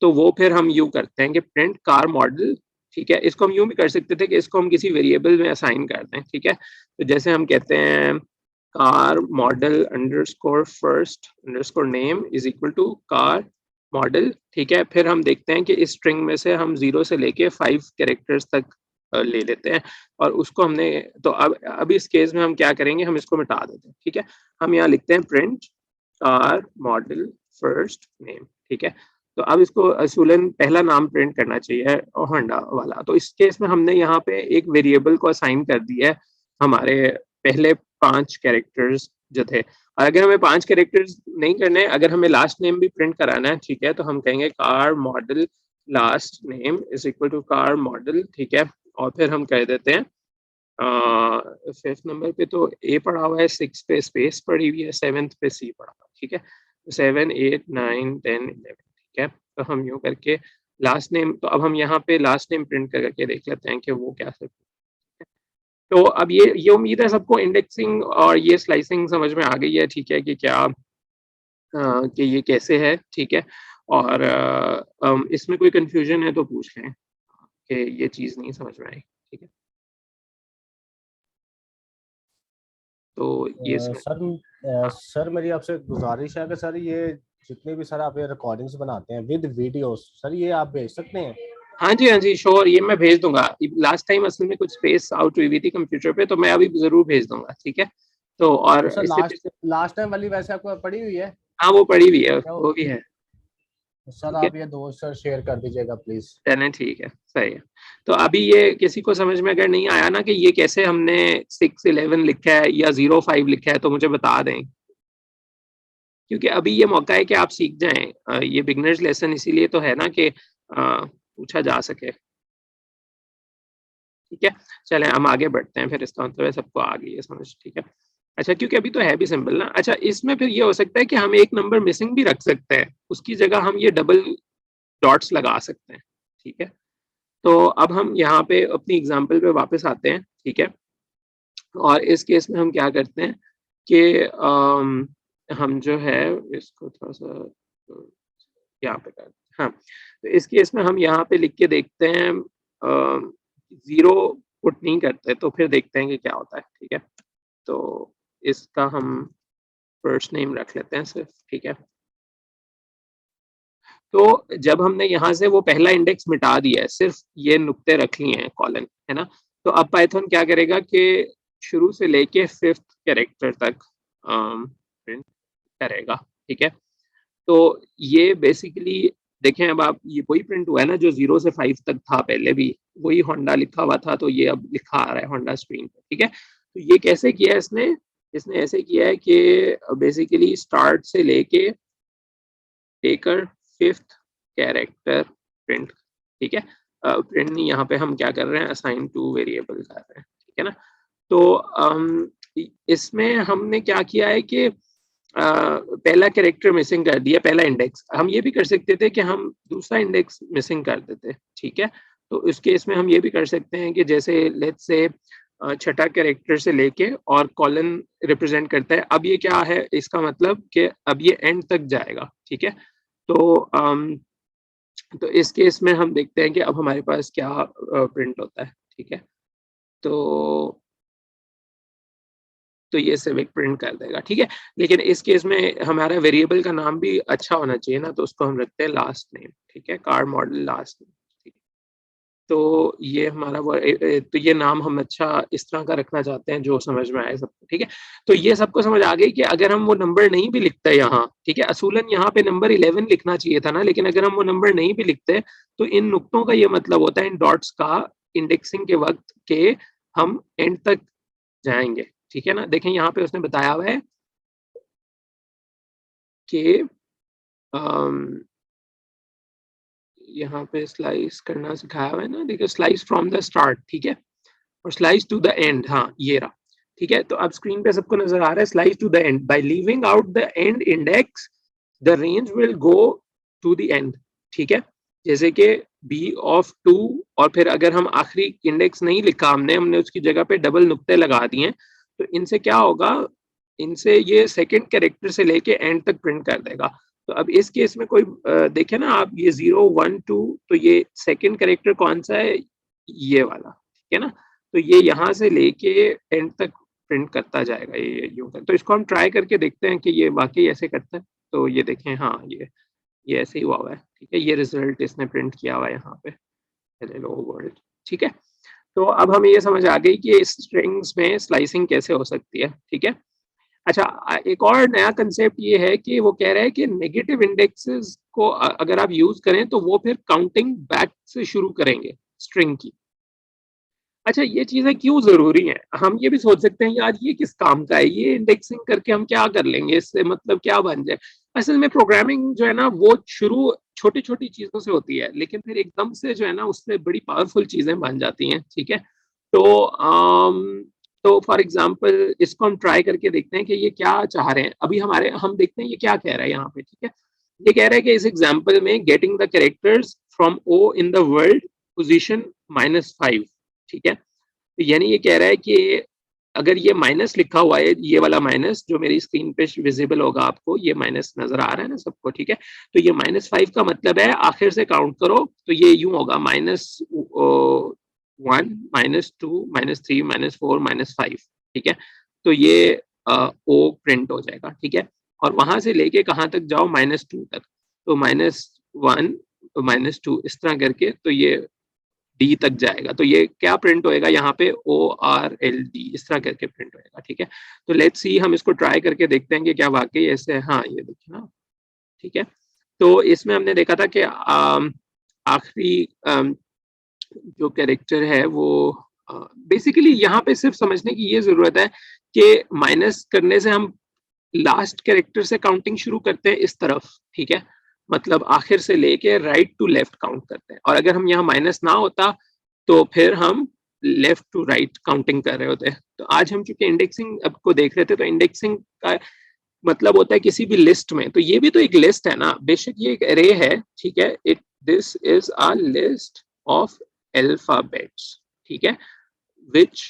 तो वो फिर हम यूं करते हैं कि प्रिंट कार मॉडल, ठीक है। इसको हम यूं भी कर सकते थे कि इसको हम किसी वेरिएबल में असाइन कर दें, ठीक है। तो जैसे हम कहते हैं car model underscore first underscore name is equal to car model, ठीक है। फिर हम देखते हैं कि इस स्ट्रिंग में से हम 0 से लेके 5 कैरेक्टर्स तक ले लेते हैं और उसको हमने, तो अब इस केस में हम क्या करेंगे, हम इसको मिटा देते हैं, ठीक है। हम यहाँ लिखते हैं print car model first name, ठीक है। तो अब इसको असूलन पहला नाम प्रिंट करना चाहिए होंडा वाला। तो इस केस में हमने यहाँ पे एक वेरिएबल को असाइन कर दिया है हमारे पहले 5 कैरेक्टर्स जो थे। और अगर हमें 5 कैरेक्टर्स नहीं करने, अगर हमें लास्ट नेम भी प्रिंट कराना है, ठीक है, तो हम कहेंगे car model last name is equal to car model, ठीक है। और फिर हम कह देते हैं 5th नंबर पे तो ए पड़ा हुआ है, 6 पे स्पेस पड़ी हुई है, 7th पे सी पड़ा हुआ है, ठीक है। 7 8 9 10 11, ठीक है। तो हम यूँ करके लास्ट नेम, तो अब हम यहाँ पे लास्ट नेम प्रिंट करके देख लेते हैं कि वो क्या है। तो अब ये उम्मीद है सबको इंडेक्सिंग और ये स्लाइसिंग समझ में आ गई है, ठीक है, कि क्या कि ये कैसे है, ठीक है। और इसमें कोई कंफ्यूजन है तो पूछ लें कि ये चीज़ नहीं समझ में आई, ठीक है। तो ये इसमें सर मेरी आपसे गुजारिश है कि सर ये जितने भी सर आप ये रिकॉर्डिंग्स बनाते हैं विद वीडियोस, सर ये आप भेज सकते हैं? हाँ जी श्योर, ये मैं भेज दूंगा। लास्ट टाइम असल में कुछ स्पेस आउट हुई थी कंप्यूटर पे, तो मैं अभी जरूर भेज दूंगा, ठीक है। तो और तो सर इससे लास्ट टाइम वाली वैसे आपको पड़ी हुई है? हाँ वो पड़ी हुई है, क्या वो भी है, सर ठीक है। आप ये दो सर शेयर कर दीजिएगा प्लीज। चलें ठीक है, सही है। तो अभी ये किसी को समझ में अगर नहीं आया ना कि ये कैसे हमने 611 लिखा है या 05 लिखा है, तो मुझे बता दें, क्योंकि अभी ये मौका है कि आप सीख जाएं। ये बिगनर्स लेसन इसीलिए तो है ना कि पूछा जा सके, ठीक है। चलें हम आगे बढ़ते हैं, फिर इसका मतलब है सबको आ गई है समझ, ठीक है। अच्छा, क्योंकि अभी तो है भी सिंपल ना। अच्छा, इसमें फिर ये हो सकता है कि हम एक नंबर मिसिंग भी रख सकते हैं, उसकी जगह हम ये डबल डॉट्स लगा सकते हैं, ठीक है। तो अब हम यहाँ पे अपनी एग्जाम्पल पे वापस आते हैं, ठीक है। और इस केस में हम क्या करते हैं कि हम जो है इसको थोड़ा सा यहाँ पे करते हैं, हाँ। तो इस केस में हम यहाँ पे लिख के देखते हैं, जीरो पुट नहीं करते, तो फिर देखते हैं कि क्या होता है, ठीक है। तो इसका हम फर्स्ट नेम रख लेते हैं सिर्फ, ठीक है। तो जब हमने यहाँ से वो पहला इंडेक्स मिटा दिया है, सिर्फ ये नुक्ते रख लिए हैं, कॉलन, है ना। तो अब पाइथन क्या करेगा कि शुरू से लेके 5th कैरेक्टर तक प्रिंट करेगा, ठीक है। तो ये बेसिकली देखें, अब आप ये वही प्रिंट हुआ है ना जो 0 से 5 तक था पहले भी, वही होंडा लिखा हुआ था, तो ये अब लिखा आ रहा है होंडा स्क्रीन पे, ठीक है। तो ये कैसे किया है इसने इसने ऐसे किया है कि बेसिकली स्टार्ट से लेके टेकर 5th कैरेक्टर प्रिंट, ठीक है। प्रिंट नहीं, यहाँ पे हम क्या कर रहे हैं, असाइन टू वेरिएबल कर रहे हैं, ठीक है ना। तो इसमें हमने क्या किया है कि पहला कैरेक्टर मिसिंग कर दिया, पहला इंडेक्स। हम ये भी कर सकते थे कि हम दूसरा इंडेक्स मिसिंग कर देते, ठीक है। तो इस केस में हम ये भी कर सकते हैं कि जैसे लेट्स से छठा कैरेक्टर से लेके और कॉलन रिप्रेजेंट करता है। अब ये क्या है, इसका मतलब कि अब ये एंड तक जाएगा, ठीक है। तो तो इस केस में हम देखते हैं कि अब हमारे पास क्या प्रिंट होता है, ठीक है। तो तो ये सिविक प्रिंट कर देगा, ठीक है। लेकिन इस केस में हमारा वेरिएबल का नाम भी अच्छा होना चाहिए ना, तो उसको हम रखते हैं लास्ट नेम, ठीक है, कार मॉडल लास्ट नेम, ठीक है। तो ये हमारा वो तो ये नाम हम अच्छा इस तरह का रखना चाहते हैं जो समझ में आए सबको, ठीक है। तो ये सबको समझ आ गई कि अगर हम वो नंबर नहीं भी लिखते यहाँ, ठीक है, असूलन यहाँ पे नंबर 11 लिखना चाहिए था ना, लेकिन अगर हम वो नंबर नहीं भी लिखते तो इन नुक्तों का ये मतलब होता है, इन डॉट्स का, इंडेक्सिंग के वक्त के हम एंड तक जाएंगे, ठीक है ना। देखें यहाँ पे उसने बताया हुआ है कि यहाँ पे स्लाइस करना सिखाया हुआ है ना, देखिए, स्लाइस फ्रॉम द स्टार्ट, ठीक है, और स्लाइस टू द एंड, हाँ ये रहा, ठीक है। तो अब स्क्रीन पे सबको नजर आ रहा है, slice to the end by leaving out the end index the range will go to the end, ठीक है। जैसे कि बी ऑफ 2, और फिर अगर हम आखिरी इंडेक्स नहीं लिखा, हमने उसकी जगह पे डबल नुक्ते लगा दिए, तो इनसे क्या होगा, इनसे ये सेकंड कैरेक्टर से लेके एंड तक प्रिंट कर देगा। तो अब इस केस में कोई देखे ना आप, ये 0 1 2, तो ये सेकंड कैरेक्टर कौन सा है, ये वाला, ठीक है ना। तो ये यहाँ से लेके एंड तक प्रिंट करता जाएगा, ये यूं कर। तो इसको हम ट्राई करके देखते हैं कि ये वाकई ऐसे करता है। तो ये देखें, हाँ ये ऐसे ही हुआ है, ठीक है। ये रिजल्ट इसने प्रिंट किया हुआ है यहाँ पे, हेलो वर्ल्ड, ठीक है। तो अब हमें ये समझ आ गई कि इस स्ट्रिंग्स में स्लाइसिंग कैसे हो सकती है, ठीक है। अच्छा, एक और नया कंसेप्ट ये है कि वो कह रहा है कि नेगेटिव इंडेक्सेस को अगर आप यूज करें तो वो फिर काउंटिंग बैक से शुरू करेंगे स्ट्रिंग की। अच्छा, ये चीजें क्यों जरूरी हैं? हम ये भी सोच सकते हैं यार ये किस काम का है, ये इंडेक्सिंग करके हम क्या कर लेंगे, इससे मतलब क्या बन जाए। असल में प्रोग्रामिंग जो है ना वो शुरू छोटी छोटी चीजों से होती है, लेकिन फिर एकदम से जो है ना उससे बड़ी पावरफुल चीजें बन जाती हैं, ठीक है। तो तो फॉर एग्जाम्पल इसको हम ट्राई करके देखते हैं कि ये क्या चाह रहे हैं। अभी हम देखते हैं ये क्या कह रहा है यहाँ पे, ठीक है। ये कह रहा है कि इस एग्जाम्पल में getting the characters from O in the world position -5, ठीक है। तो यानी ये कह रहा है कि अगर ये माइनस लिखा हुआ है, ये वाला माइनस जो मेरी स्क्रीन पे विजिबल होगा आपको, ये माइनस नजर आ रहा है ना सबको, ठीक है। तो ये -5 का मतलब है आखिर से काउंट करो तो ये यूं होगा -1, -2, -3, -4, -5, ठीक है। तो ये ओ प्रिंट हो जाएगा, ठीक है। और वहां से लेके कहाँ तक जाओ, -2 तक, तो -1, -2 इस तरह करके तो ये डी तक जाएगा। तो ये क्या प्रिंट होएगा यहाँ पे, ORLD इस तरह करके प्रिंट होएगा, ठीक है। तो लेट्स सी, हम इसको ट्राई करके देखते हैं कि क्या वाकई ऐसे है। हाँ, ये देखिए ना, ठीक है। तो इसमें हमने देखा था कि आखिरी जो कैरेक्टर है वो बेसिकली यहाँ पे सिर्फ समझने की ये जरूरत है कि माइनस करने से हम लास्ट कैरेक्टर से काउंटिंग शुरू करते हैं इस तरफ, ठीक है। मतलब आखिर से लेके राइट टू लेफ्ट काउंट करते हैं, और अगर हम यहाँ माइनस ना होता तो फिर हम लेफ्ट टू राइट काउंटिंग कर रहे होते हैं। तो आज हम चूंकि इंडेक्सिंग अब को देख रहे थे, तो इंडेक्सिंग का मतलब होता है किसी भी लिस्ट में, तो ये भी तो एक लिस्ट है ना, बेशक ये एक अरे है, ठीक है। It this is a list of alphabets, ठीक है, विच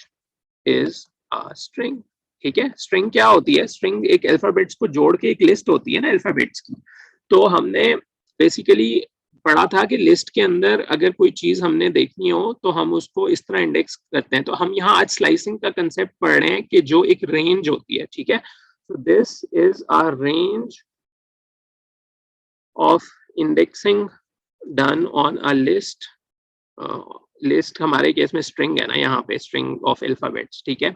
इज अ स्ट्रिंग, ठीक है। स्ट्रिंग क्या होती है, स्ट्रिंग एक अल्फाबेट्स को जोड़ के एक लिस्ट होती है ना अल्फाबेट्स की। तो हमने बेसिकली पढ़ा था कि लिस्ट के अंदर अगर कोई चीज हमने देखनी हो तो हम उसको इस तरह इंडेक्स करते हैं। तो हम यहाँ आज स्लाइसिंग का कंसेप्ट पढ़ रहे हैं कि जो एक रेंज होती है, ठीक है। So this is a range of indexing done on a list. List हमारे केस में स्ट्रिंग है ना, यहाँ पे स्ट्रिंग ऑफ अल्फाबेट्स, ठीक है।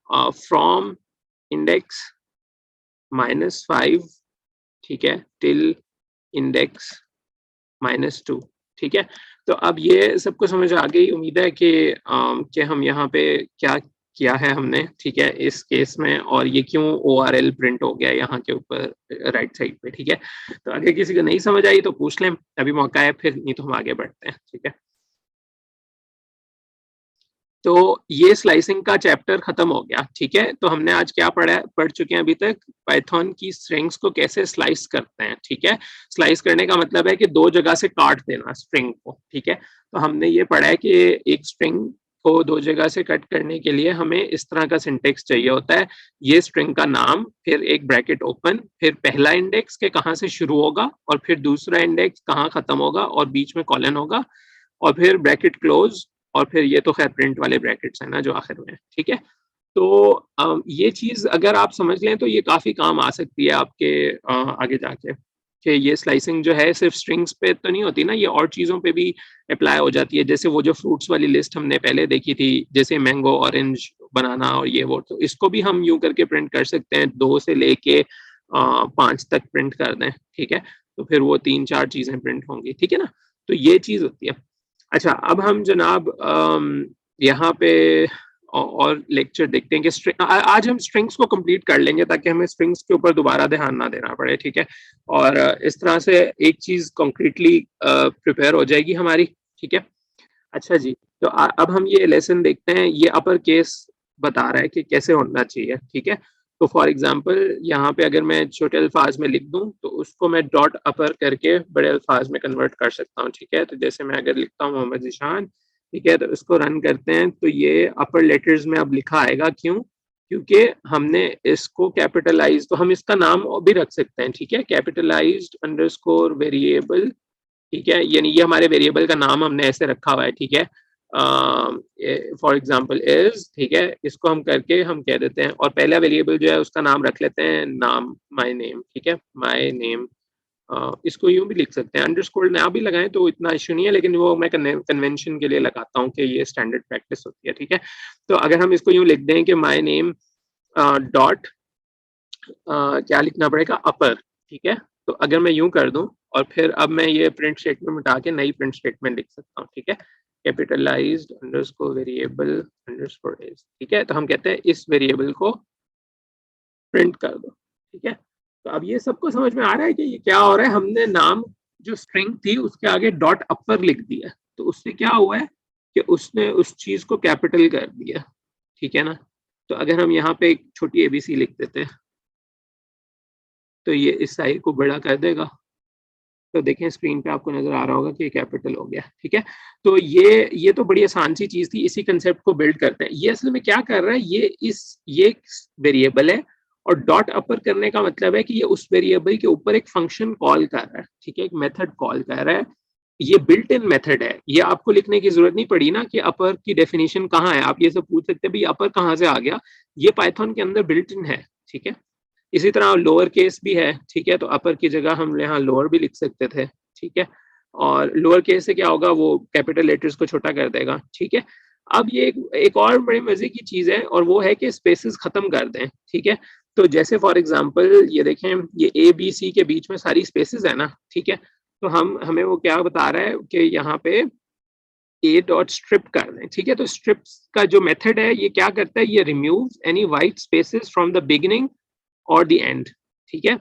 फ्रॉम इंडेक्स -5, ठीक है, टिल इंडेक्स -2, ठीक है। तो अब ये सबको समझ आ गई, उम्मीद है कि हम यहाँ पे क्या किया है हमने, ठीक है, इस केस में, और ये क्यों ORL प्रिंट हो गया यहाँ के ऊपर राइट साइड पे, ठीक है। तो अगर किसी को नहीं समझ आई तो पूछ लें, अभी मौका है, फिर नहीं तो हम आगे बढ़ते हैं, ठीक है। तो ये स्लाइसिंग का चैप्टर खत्म हो गया, ठीक है। तो हमने आज क्या पढ़ चुके हैं अभी तक, पाइथन की स्ट्रिंग्स को कैसे स्लाइस करते हैं, ठीक है। स्लाइस करने का मतलब है कि दो जगह से काट देना स्ट्रिंग को, ठीक है। तो हमने ये पढ़ा है कि एक स्ट्रिंग को दो जगह से कट करने के लिए हमें इस तरह का सिंटेक्स चाहिए होता है। ये स्ट्रिंग का नाम, फिर एक ब्रैकेट ओपन, फिर पहला इंडेक्स के कहाँ से शुरू होगा, और फिर दूसरा इंडेक्स कहाँ खत्म होगा, और बीच में कॉलन होगा, और फिर ब्रैकेट क्लोज, और फिर ये तो खैर प्रिंट वाले ब्रैकेट्स हैं ना जो आखिर में, ठीक है। तो ये चीज अगर आप समझ लें तो ये काफी काम आ सकती है आपके आगे जाके, कि ये स्लाइसिंग जो है सिर्फ स्ट्रिंग्स पे तो नहीं होती ना, ये और चीजों पे भी अप्लाई हो जाती है। जैसे वो जो फ्रूट्स वाली लिस्ट हमने पहले देखी थी, जैसे मैंगो, ऑरेंज, बनाना और ये वो, तो इसको भी हम यूं करके प्रिंट कर सकते हैं, 2 से लेके 5 तक प्रिंट कर दें, ठीक है। तो फिर वो 3-4 चीजें प्रिंट होंगी, ठीक है ना। तो ये चीज होती है। अच्छा, अब हम जनाब यहाँ पे और लेक्चर देखते हैं कि आज हम स्ट्रिंग्स को कंप्लीट कर लेंगे ताकि हमें स्ट्रिंग्स के ऊपर दोबारा ध्यान ना देना पड़े, ठीक है। और इस तरह से एक चीज कॉन्क्रीटली प्रिपेयर हो जाएगी हमारी, ठीक है। अच्छा जी, तो अब हम ये लेसन देखते हैं, ये अपर केस बता रहा है कि कैसे होना चाहिए, ठीक है। तो फॉर एग्जांपल यहाँ पे अगर मैं छोटे अल्फाज में लिख दूं तो उसको मैं डॉट अपर करके बड़े अल्फाज में कन्वर्ट कर सकता हूँ, ठीक है। तो जैसे मैं अगर लिखता हूँ मोहम्मद ज़ीशान, ठीक है, तो इसको रन करते हैं तो ये अपर लेटर्स में अब लिखा आएगा, क्यों, क्योंकि हमने इसको कैपिटलाइज, तो हम इसका नाम भी रख सकते हैं, ठीक है, कैपिटलाइज्ड अंडरस्कोर वेरिएबल, ठीक है। यानी ये हमारे वेरिएबल का नाम हमने ऐसे रखा हुआ है, ठीक है। फॉर एग्जाम्पल इज, ठीक है, इसको हम करके हम कह देते हैं, और पहला वेरिएबल जो है उसका नाम रख लेते हैं नाम, माय नेम, ठीक है, माय नेम। इसको यूं भी लिख सकते हैं, अंडरस्कोर ना भी लगाएं तो इतना इश्यू नहीं है, लेकिन वो मैं कन्वेंशन के लिए लगाता हूँ कि ये स्टैंडर्ड प्रैक्टिस होती है, ठीक है। तो अगर हम इसको यूं लिख दें कि माय नेम डॉट क्या लिखना पड़ेगा, अपर, ठीक है। तो अगर मैं यूं कर दूं और फिर अब मैं ये प्रिंट स्टेटमेंट मिटा के नई प्रिंट स्टेटमेंट लिख सकता हूँ, ठीक है, capitalised underscore variable underscore is, ठीक है। तो हम कहते हैं इस वेरिएबल को प्रिंट कर दो, ठीक है। तो अब ये सबको समझ में आ रहा है कि ये क्या हो रहा है, हमने नाम जो स्ट्रिंग थी उसके आगे डॉट अपर लिख दिया, तो उससे क्या हुआ है कि उसने उस चीज को कैपिटल कर दिया, ठीक है ना। तो अगर हम यहाँ पे एक छोटी ABC लिख देते हैं तो ये इस साइज को बड़ा कर देगा, तो देखें स्क्रीन पे आपको नजर आ रहा होगा कि ये कैपिटल हो गया, ठीक है। तो ये तो बड़ी आसान सी चीज थी, इसी कंसेप्ट को बिल्ड करते हैं। ये असल में क्या कर रहा है, ये वेरिएबल है और डॉट अपर करने का मतलब है कि ये उस वेरिएबल के ऊपर एक फंक्शन कॉल कर रहा है, ठीक है, एक मेथड कॉल कर रहा है। ये बिल्ट इन मेथड है, ये आपको लिखने की जरूरत नहीं पड़ी ना कि अपर की डेफिनेशन कहाँ है। आप ये सब पूछ सकते हैं भाई अपर कहाँ से आ गया, ये पाइथन के अंदर बिल्ट इन है, ठीक है। इसी तरह लोअर केस भी है, ठीक है, तो अपर की जगह हम यहाँ लोअर भी लिख सकते थे, ठीक है। और लोअर केस से क्या होगा, वो कैपिटल लेटर्स को छोटा कर देगा, ठीक है। अब ये एक और बड़े मजे की चीज है, और वो है कि स्पेसेस खत्म कर दें, ठीक है। तो जैसे फॉर एग्जांपल ये देखें, ये ए बी सी के बीच में सारी स्पेसेस है ना, ठीक है। तो हमें वो क्या बता रहा है कि यहाँ पे ए डॉट स्ट्रिप कर दें, ठीक है। तो स्ट्रिप्स का जो मेथड है ये क्या करता है, ये remove any white spaces from the beginning और द एंड, ठीक है।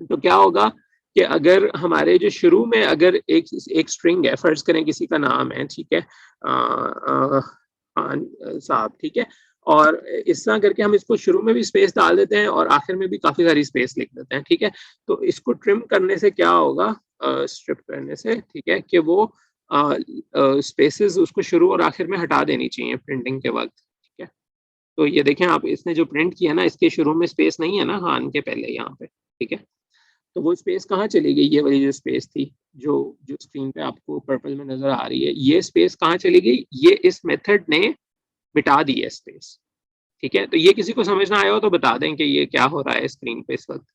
तो क्या होगा कि अगर हमारे जो शुरू में अगर एक स्ट्रिंग है, फर्ज करें किसी का नाम है, ठीक है, खान साहब, ठीक है, और इस तरह करके हम इसको शुरू में भी स्पेस डाल देते हैं और आखिर में भी काफी सारी स्पेस लिख देते हैं, ठीक है। तो इसको ट्रिम करने से क्या होगा, स्ट्रिप करने से, ठीक है, कि वो स्पेसेस उसको शुरू और आखिर में हटा देनी चाहिए प्रिंटिंग के वक्त, ठीक है। तो ये देखें आप, इसने जो प्रिंट किया ना, इसके शुरू में स्पेस नहीं है ना खान के पहले यहाँ पे, ठीक है। तो वो स्पेस कहाँ चली गई, ये वाली जो स्पेस थी जो जो स्क्रीन पे आपको पर्पल में नजर आ रही है, ये स्पेस कहाँ चली गई, ये इस मेथड ने मिटा दी है स्पेस, ठीक है। तो ये किसी को समझ ना आया हो तो बता दें कि ये क्या हो रहा है स्क्रीन पे इस वक्त,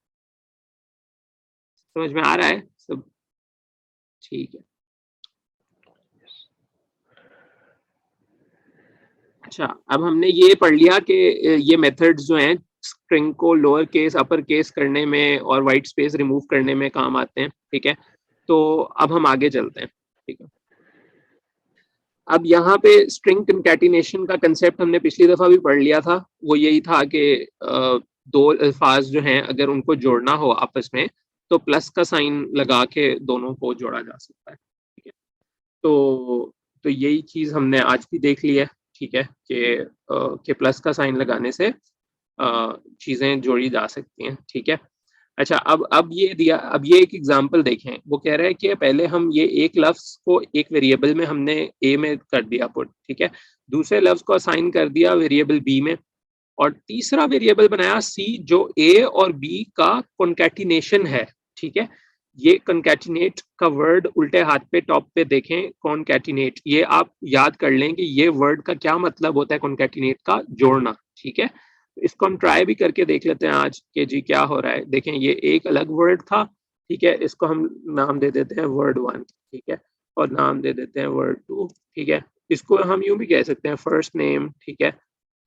समझ में आ रहा है सब, ठीक है। अच्छा, अब हमने ये पढ़ लिया कि ये मेथड्स जो हैं स्ट्रिंग को लोअर केस अपर केस करने में और वाइट स्पेस रिमूव करने में काम आते हैं, ठीक है। तो अब हम आगे चलते हैं, ठीक है। अब यहाँ पे स्ट्रिंग कंकैटिनेशन का कंसेप्ट हमने पिछली दफा भी पढ़ लिया था। वो यही था कि दो अल्फाज जो हैं अगर उनको जोड़ना हो आपस में तो प्लस का साइन लगा के दोनों को जोड़ा जा सकता है, ठीक है। तो यही चीज हमने आज भी देख ली है, ठीक है, कि प्लस का साइन लगाने से चीजें जोड़ी जा सकती हैं, ठीक है। अच्छा, अब ये दिया, अब ये एक एग्जांपल देखें। वो कह रहा है कि पहले हम ये एक लफ्ज को एक वेरिएबल में हमने ए में कर दिया पुट, ठीक है, दूसरे लफ्ज को असाइन कर दिया वेरिएबल बी में, और तीसरा वेरिएबल बनाया सी जो ए और बी का कॉन्कैटिनेशन है, ठीक है। ये कॉन्कैटिनेट का वर्ड उल्टे हाथ पे टॉप पे देखें, कॉन्कैटिनेट, ये आप याद कर लें कि ये वर्ड का क्या मतलब होता है, कॉन्कैटिनेट का जोड़ना, ठीक है। इसको हम ट्राई भी करके देख लेते हैं आज कि जी क्या हो रहा है। देखें ये एक अलग वर्ड था, ठीक है, इसको हम नाम दे देते हैं वर्ड 1, ठीक है, और नाम दे देते हैं वर्ड 2, ठीक है। इसको हम यूं भी कह सकते हैं फर्स्ट नेम, ठीक है,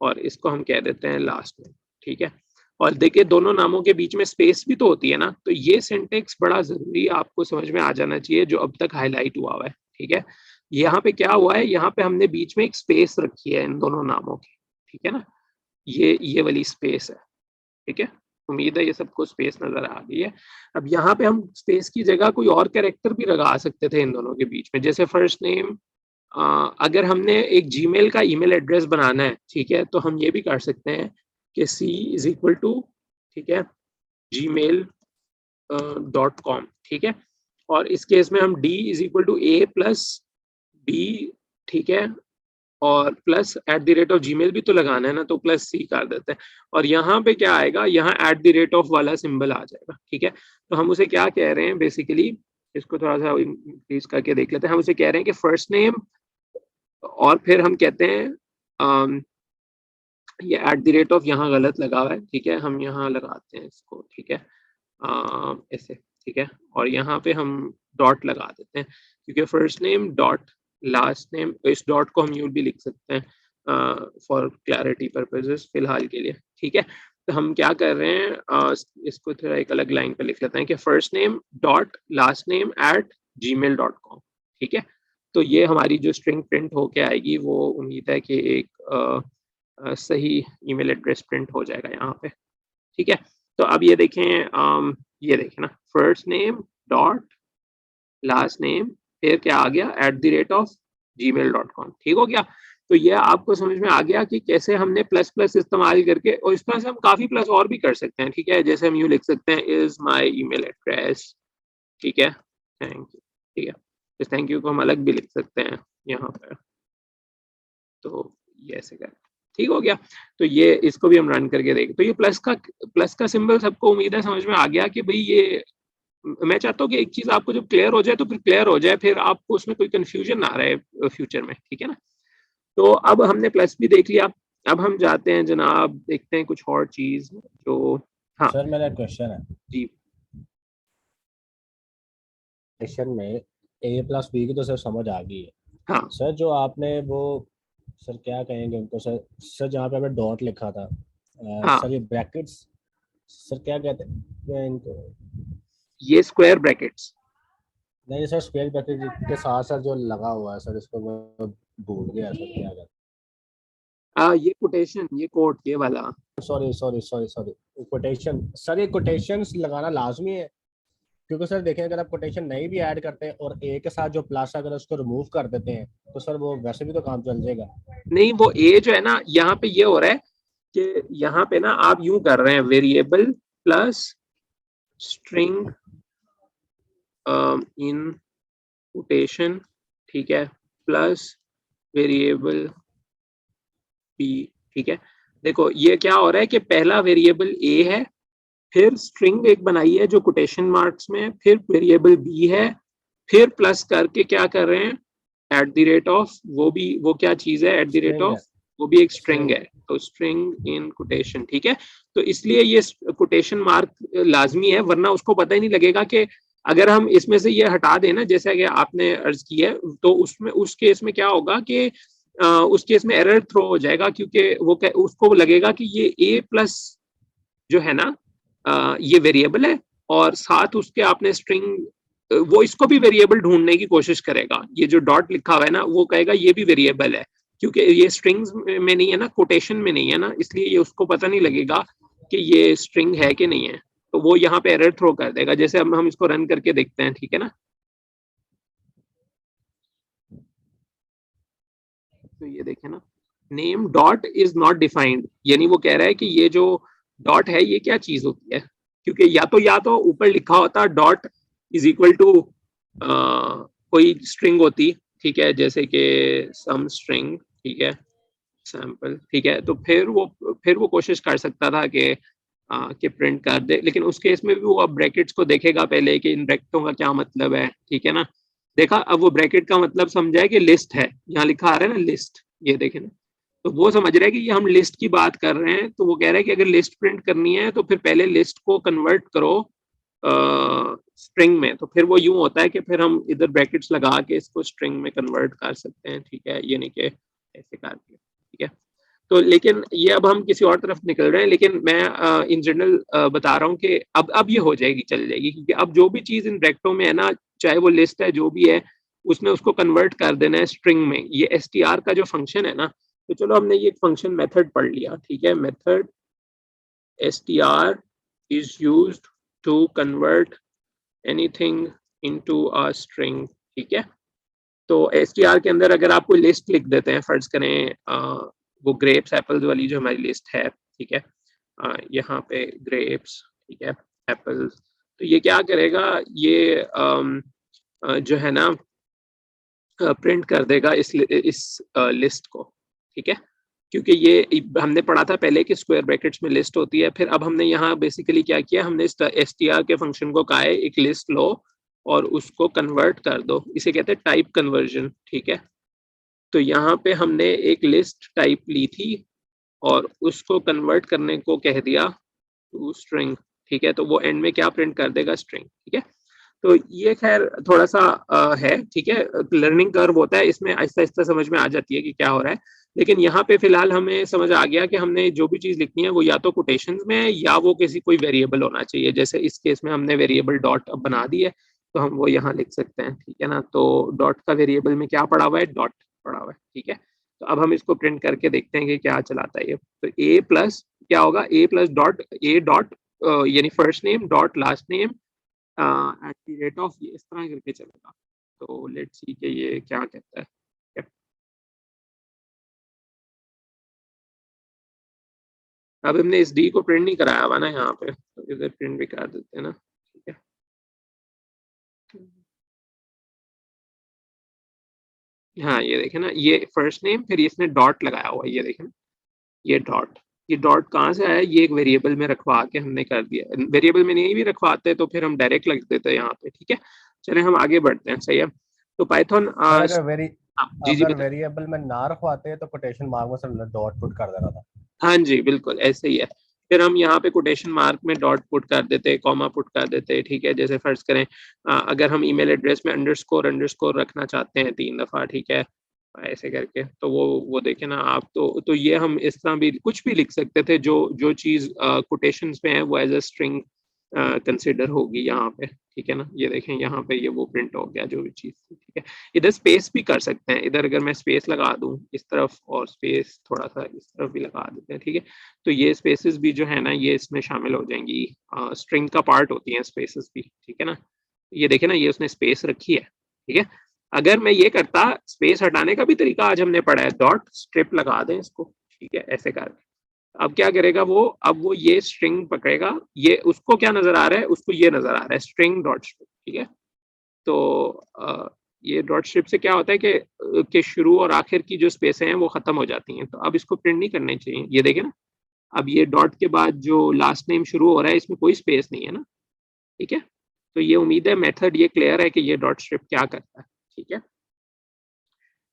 और इसको हम कह देते हैं लास्ट नेम, ठीक है। और देखिए दोनों नामों के बीच में स्पेस भी तो होती है ना, तो ये सिंटेक्स बड़ा जरूरी आपको समझ में आ जाना चाहिए जो अब तक हाईलाइट हुआ है, ठीक है। यहाँ पे क्या हुआ है, यहाँ पे हमने बीच में एक स्पेस रखी है इन दोनों नामों की, ठीक है ना, ये वाली स्पेस है, ठीक है। उम्मीद है ये सबको स्पेस नजर आ गई है। अब यहाँ पे हम स्पेस की जगह कोई और कैरेक्टर भी लगा सकते थे इन दोनों के बीच में, जैसे फर्स्ट नेम, अगर हमने एक जीमेल का ईमेल एड्रेस बनाना है, ठीक है, तो हम ये भी कर सकते हैं कि c इज इक्वल टू, ठीक है, gmail.com, ठीक है। और इस केस में हम d is equal to a plus b, ठीक है, और प्लस @gmail भी तो लगाना है ना, तो प्लस c कर देते हैं। और यहाँ पे क्या आएगा, यहाँ @ वाला सिंबल आ जाएगा, ठीक है। तो हम उसे क्या कह रहे हैं बेसिकली, इसको थोड़ा सा इंक्रीज करके देख लेते हैं। हम उसे कह रहे हैं कि फर्स्ट नेम, और फिर हम कहते हैं ये @ यहाँ गलत लगा हुआ है, ठीक है, हम यहाँ लगाते हैं इसको, ठीक है, ऐसे, ठीक है। और यहाँ पे हम डॉट लगा देते हैं क्योंकि first name dot last name, इस डॉट को हम यूं भी लिख सकते हैं फॉर क्लैरिटी पर्पसेस फिलहाल के लिए, ठीक है। तो हम क्या कर रहे हैं, इसको थोड़ा एक अलग लाइन पे लिख लेते हैं कि first name dot last name @gmail.com, ठीक है। तो ये हमारी जो स्ट्रिंग प्रिंट होके आएगी वो उम्मीद है कि एक सही ईमेल एड्रेस प्रिंट हो जाएगा यहाँ पे, ठीक है। तो अब ये देखें, ये देखें ना, first name dot last name, फिर क्या आ गया @gmail.com, ठीक हो गया। तो ये आपको समझ में आ गया कि कैसे हमने प्लस प्लस इस्तेमाल करके, और इस तरह से हम काफी प्लस और भी कर सकते हैं, ठीक है। जैसे हम यूँ लिख सकते हैं इज माई ईमेल एड्रेस, ठीक है, थैंक यू, ठीक है। इस थैंक यू को हम अलग भी लिख सकते हैं यहाँ पे, तो ये ऐसे कर, ठीक हो गया। तो ये इसको भी हम रन करके देखें। तो ये प्लस का सिंबल सबको उम्मीद है समझ में आ गया कि भाई ये, मैं चाहता हूँ कि एक चीज आपको जब क्लियर हो जाए तो फिर क्लियर हो जाए, फिर आपको उसमें कोई कंफ्यूजन ना रहे फ्यूचर में, ठीक है ना। तो अब हमने प्लस भी देख लिया, अब हम जाते हैं जनाब, देखते हैं कुछ और चीज जो, हाँ सर मेरा क्वेश्चन है, जी, क्वेश्चन में ए प्लस बी की तो सर समझ आ गई है। हाँ सर जो आपने वो, सर क्या कहेंगे उनको सर, सर जहाँ पे आपने डॉट लिखा था, हाँ, सर ये ब्रैकेट्स, सर क्या कहते हैं इनको? ये स्क्वायर ब्रैकेट्स, नहीं सर, स्क्वायर ब्रैकेट के साथ साथ जो लगा हुआ है सर, इसको मैं भूल गया सर क्या कहते ये कोटेशन, ये कोट, ये वाला, हैं। Sorry sorry sorry sorry, quotation. Sir ये कोटेशंस लगाना लाजमी है, क्योंकि सर देखें अगर आप कोटेशन नहीं भी ऐड करते हैं और ए के साथ जो प्लस अगर उसको रिमूव कर देते हैं तो सर वो वैसे भी तो काम चल जाएगा। नहीं वो ए जो है ना, यहाँ पे ये हो रहा है कि यहाँ पे ना आप यूं कर रहे हैं, variable plus string in quotation, ठीक है, प्लस वेरिएबल बी, ठीक है। देखो ये क्या हो रहा है कि पहला वेरिएबल ए है, फिर स्ट्रिंग एक बनाई है जो कोटेशन मार्क्स में है, फिर वेरिएबल बी है, फिर प्लस करके क्या कर रहे हैं, एट द रेट ऑफ, वो भी वो क्या चीज है, एट द रेट स्ट्रिंग है, ऑफ, वो भी एक स्ट्रिंग स्ट्रिंग। है, तो स्ट्रिंग इन कोटेशन, ठीक है। तो इसलिए ये कोटेशन मार्क लाजमी है, वरना उसको पता ही नहीं लगेगा कि अगर हम इसमें से ये हटा देना, जैसे कि आपने अर्ज की है, तो उसमें उस केस में क्या होगा कि उस केस में एरर थ्रो हो जाएगा, क्योंकि वो उसको लगेगा कि ये ए प्लस जो है ना, ये वेरिएबल है, और साथ उसके आपने स्ट्रिंग, वो इसको भी वेरिएबल ढूंढने की कोशिश करेगा, ये जो डॉट लिखा हुआ है ना, वो कहेगा ये भी वेरिएबल है, क्योंकि ये स्ट्रिंग्स में नहीं है ना, कोटेशन में नहीं है ना, इसलिए ये उसको पता नहीं लगेगा कि ये स्ट्रिंग है कि नहीं है, तो वो यहाँ पे एरर थ्रो कर देगा। जैसे हम इसको रन करके देखते हैं, ठीक है ना। तो ये देखें ना, name dot is not defined, यानी वो कह रहा है कि ये जो डॉट है ये क्या चीज होती है, क्योंकि या तो ऊपर लिखा होता डॉट इज इक्वल टू कोई स्ट्रिंग होती, ठीक है, जैसे कि सम स्ट्रिंग, ठीक है, सैंपल, ठीक है, तो फिर वो कोशिश कर सकता था कि प्रिंट कर दे, लेकिन उस केस में भी वो अब ब्रैकेट्स को देखेगा पहले कि इन ब्रैकेटों का क्या मतलब है, ठीक है ना। देखा, अब वो ब्रैकेट का मतलब समझा है कि लिस्ट है, यहाँ लिखा आ रहा है ना लिस्ट, ये देखे ना, तो वो समझ रहा है कि ये हम लिस्ट की बात कर रहे हैं, तो वो कह रहा है कि अगर लिस्ट प्रिंट करनी है तो फिर पहले लिस्ट को कन्वर्ट करो स्ट्रिंग में, तो फिर वो यूं होता है कि फिर हम इधर ब्रैकेट्स लगा के इसको स्ट्रिंग में कन्वर्ट कर सकते हैं, ठीक है, ये नहीं कि ऐसे करके, ठीक है। तो लेकिन ये अब हम किसी और तरफ निकल रहे हैं, लेकिन मैं इन जनरल बता रहा हूँ कि अब ये हो जाएगी, चल जाएगी, क्योंकि अब जो भी चीज इन ब्रैकेटों में है ना, चाहे वो लिस्ट है जो भी है, उसने उसको कन्वर्ट कर देना है स्ट्रिंग में। ये एसटीआर का जो फंक्शन है ना, तो चलो हमने ये फंक्शन मेथड पढ़ लिया, ठीक है, method str is used to convert anything into a string, ठीक है। तो str के अंदर अगर आप कोई लिस्ट लिख देते हैं, फर्ज करें वो ग्रेप्स एप्पल्स वाली जो हमारी लिस्ट है, ठीक है, यहाँ पे ग्रेप्स, ठीक है, एप्पल्स, तो ये क्या करेगा, ये जो है ना प्रिंट कर देगा इस लिस्ट को, ठीक है, क्योंकि ये हमने पढ़ा था पहले कि स्क्वायर ब्रैकेट्स में लिस्ट होती है। फिर अब हमने यहाँ बेसिकली क्या किया, हमने str के फंक्शन को कहा है एक लिस्ट लो और उसको कन्वर्ट कर दो, इसे कहते हैं टाइप कन्वर्जन, ठीक है। तो यहाँ पे हमने एक लिस्ट टाइप ली थी और उसको कन्वर्ट करने को कह दिया टू स्ट्रिंग, ठीक है, तो वो एंड में क्या प्रिंट कर देगा, स्ट्रिंग, ठीक है। तो ये खैर थोड़ा सा है, ठीक है, लर्निंग कर्व होता है इसमें, आहिस्ता आहिस्ता समझ में आ जाती है कि क्या हो रहा है, लेकिन यहाँ पे फिलहाल हमें समझ आ गया कि हमने जो भी चीज लिखनी है वो या तो कोटेशन में है या वो किसी कोई वेरिएबल होना चाहिए, जैसे इस केस में हमने वेरिएबल डॉट अब बना दी है, तो हम वो यहाँ लिख सकते हैं, ठीक है ना। तो डॉट का वेरिएबल में क्या पड़ा हुआ है, डॉट पड़ा हुआ है, ठीक है। तो अब हम इसको प्रिंट करके देखते हैं कि क्या चलाता है ये। तो ए प्लस क्या होगा, ए प्लस डॉट, ए डॉट यानी first name dot last name at the rate of, ये इस तरह करके चलेगा। तो लेट्स सी कि ये क्या कहता है, ठीक है? अब हमने इस डी को प्रिंट नहीं कराया हुआ ना यहाँ पे, तो इधर प्रिंट भी कर देते हैं ना, ठीक है। हाँ ये देखे ना, ये फर्स्ट नेम, फिर इसने डॉट लगाया हुआ है, ये देखे ना, ये डॉट कहाँ से आया, ये एक वेरिएबल में रखवा के हमने कर दिया। वेरिएबल में नहीं भी रखवाते तो फिर हम डायरेक्ट लिख देते यहाँ पे, ठीक है। चले हम आगे बढ़ते हैं, सही है। तो पाइथन, सर जी जी अगर बताइए। वेरिएबल में ना रखवाते तो कोटेशन मार्क में सर डॉट पुट कर देना था। हाँ जी बिल्कुल ऐसे ही है। फिर हम यहाँ पे कोटेशन मार्क में डॉट पुट कर देते, कॉमा पुट कर देते, ठीक है। जैसे फर्ज करें अगर हम ईमेल एड्रेस में अंडरस्कोर अंडरस्कोर रखना चाहते हैं 3 दफा, ठीक है, ऐसे करके, तो वो देखे ना आप, तो ये हम इस तरह भी कुछ भी लिख सकते थे, जो जो चीज कोटेशंस में है वो एज अ स्ट्रिंग कंसिडर होगी यहाँ पे, ठीक है ना। ये देखें यहाँ पे ये वो प्रिंट हो गया जो भी चीज थी, ठीक है। इधर स्पेस भी कर सकते हैं, इधर अगर मैं स्पेस लगा दूं इस तरफ और स्पेस थोड़ा सा इस तरफ भी लगा देते हैं, ठीक है। तो ये स्पेसेस भी जो है ना ये इसमें शामिल हो जाएंगी, स्ट्रिंग का पार्ट होती हैं स्पेसेस भी, ठीक है ना। ये देखे ना, ये उसने स्पेस रखी है, ठीक है। अगर मैं ये करता, स्पेस हटाने का भी तरीका आज हमने पढ़ा है, डॉट स्ट्रिप लगा दें इसको, ठीक है, ऐसे करके। अब क्या करेगा वो, अब वो ये स्ट्रिंग पकड़ेगा, ये उसको क्या नजर आ रहा है, उसको ये नजर आ रहा है स्ट्रिंग डॉट स्ट्रिप, ठीक है। तो ये डॉट स्ट्रिप से क्या होता है कि शुरू और आखिर की जो स्पेस हैं वो खत्म हो जाती हैं, तो अब इसको प्रिंट नहीं करनी चाहिए, ये देखे ना। अब ये डॉट के बाद जो लास्ट नेम शुरू हो रहा है इसमें कोई स्पेस नहीं है ना, ठीक है। तो ये उम्मीद है मेथड ये क्लियर है कि ये डॉट स्ट्रिप क्या करता है, ठीक है।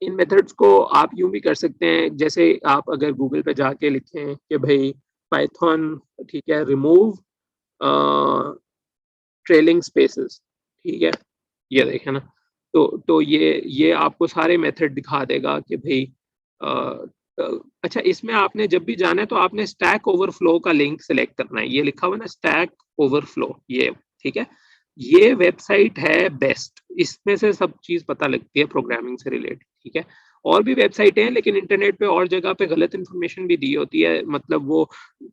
इन मेथड्स को आप यूं भी कर सकते हैं, जैसे आप अगर गूगल पे जाके लिखें कि भाई पाइथन, ठीक है, रिमूव ट्रेलिंग स्पेसेस, ठीक है, ये देखें ना। तो ये आपको सारे मेथड दिखा देगा कि भाई अच्छा, इसमें आपने जब भी जाना है तो आपने स्टैक ओवरफ्लो का लिंक सेलेक्ट करना है, ये लिखा हुआ ना स्टैक ओवरफ्लो, ये, ठीक है। ये वेबसाइट है बेस्ट, इसमें से सब चीज पता लगती है प्रोग्रामिंग से रिलेटेड, ठीक है। और भी वेबसाइटें हैं लेकिन इंटरनेट पे और जगह पे गलत इन्फॉर्मेशन भी दी होती है, मतलब वो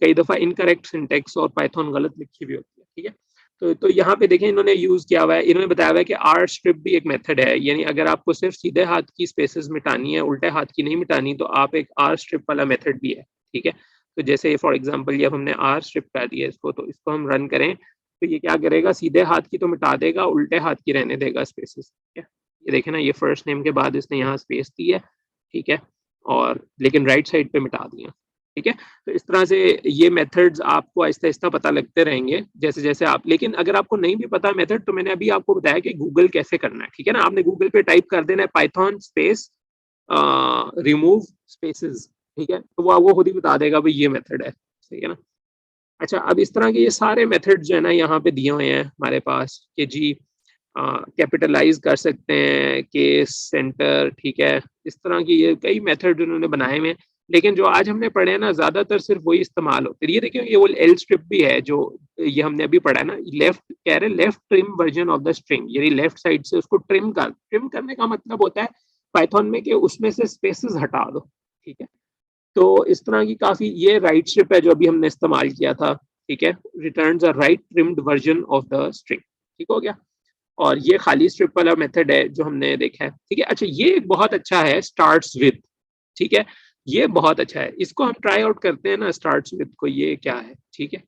कई दफा इनकरेक्ट सिंटेक्स और पाइथन गलत लिखी भी होती है, ठीक है। तो यहाँ पे देखें इन्होंने यूज किया हुआ है, इन्होंने बताया हुआ है कि आर स्ट्रिप भी एक मेथड है, यानी अगर आपको सिर्फ सीधे हाथ की स्पेसेस मिटानी है, उल्टे हाथ की नहीं मिटानी, तो आप एक आर स्ट्रिप वाला मेथड भी है, ठीक है। तो जैसे फॉर एग्जांपल ये हमने आर स्ट्रिप कर दिया इसको, तो इसको हम रन करें तो ये क्या करेगा, सीधे हाथ की तो मिटा देगा, उल्टे हाथ की रहने देगा स्पेसेस, ठीक है। ये देखे ना, ये फर्स्ट नेम के बाद इसने यहाँ स्पेस दी है, ठीक है, और लेकिन राइट साइड पे मिटा दिया, ठीक है। तो इस तरह से ये मेथड्स आपको आहिस्ता आहिस्ता पता लगते रहेंगे जैसे जैसे आप, लेकिन अगर आपको नहीं भी पता मेथड, तो मैंने अभी आपको बताया कि गूगल कैसे करना है, ठीक है ना। आपने गूगल पे टाइप कर देना है पाइथन स्पेस रिमूव स्पेसेस, ठीक है, तो वो खुद ही बता देगा भाई ये मेथड है, सही है ना। अच्छा, अब इस तरह के ये सारे मेथड जो है ना यहाँ पे दिए हुए हैं हमारे पास कि जी कैपिटलाइज कर सकते हैं, केस सेंटर, ठीक है, इस तरह की ये कई मेथड उन्होंने बनाए हुए हैं। लेकिन जो आज हमने पढ़े हैं ना, ज्यादातर सिर्फ वही इस्तेमाल होते हैं। ये देखिए, ये वो एल स्ट्रिप भी है जो ये हमने अभी पढ़ा है ना, लेफ्ट कह रहे left trim version of the string, यानी लेफ्ट साइड से उसको ट्रिम करने का मतलब होता है पाइथन में कि उसमें से स्पेसेस हटा दो, ठीक है। तो इस तरह की काफी, ये राइट स्ट्रिप है जो अभी हमने इस्तेमाल किया था, ठीक है, returns a right trimmed version of the string, ठीक हो गया। और ये खाली स्ट्रिप वाला मेथड है जो हमने देखा है, ठीक है। अच्छा, ये एक बहुत अच्छा है, स्टार्ट्स विद, ठीक है, ये बहुत अच्छा है, इसको हम ट्राई आउट करते हैं ना, स्टार्ट्स विद को, ये क्या है, ठीक है।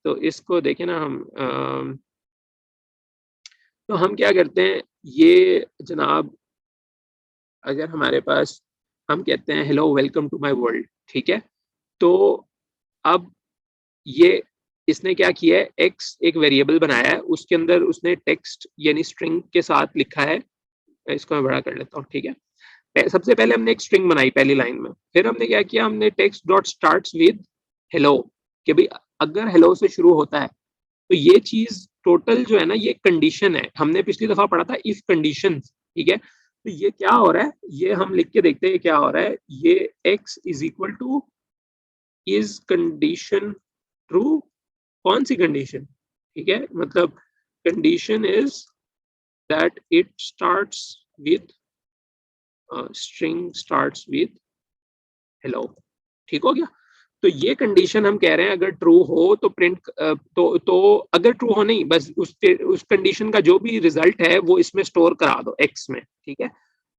तो इसको देखें ना हम, तो हम क्या करते हैं, ये जनाब, अगर हमारे पास, हम कहते हैं hello welcome to my world, ठीक है। तो अब ये इसने क्या किया है, एक्स एक वेरिएबल बनाया है, उसके अंदर उसने टेक्स्ट यानी स्ट्रिंग के साथ लिखा है, इसको मैं बड़ा कर लेता हूँ, ठीक है। सबसे पहले हमने एक स्ट्रिंग बनाई पहली लाइन में, फिर हमने क्या किया, हमने text dot starts with hello, कि भाई अगर हेलो से शुरू होता है तो ये चीज टोटल जो है ना, ये कंडीशन है, हमने पिछली दफा पढ़ा था इफ कंडीशन, ठीक है। तो ये क्या हो रहा है, ये हम लिख के देखते हैं क्या हो रहा है, ये x is equal two is condition true, कौन सी कंडीशन, ठीक है, मतलब condition is that it starts with string starts with hello, ठीक हो गया। तो ये कंडीशन हम कह रहे हैं अगर ट्रू हो तो प्रिंट, तो अगर ट्रू हो नहीं, बस उस कंडीशन का जो भी रिजल्ट है वो इसमें स्टोर करा दो एक्स में, ठीक है।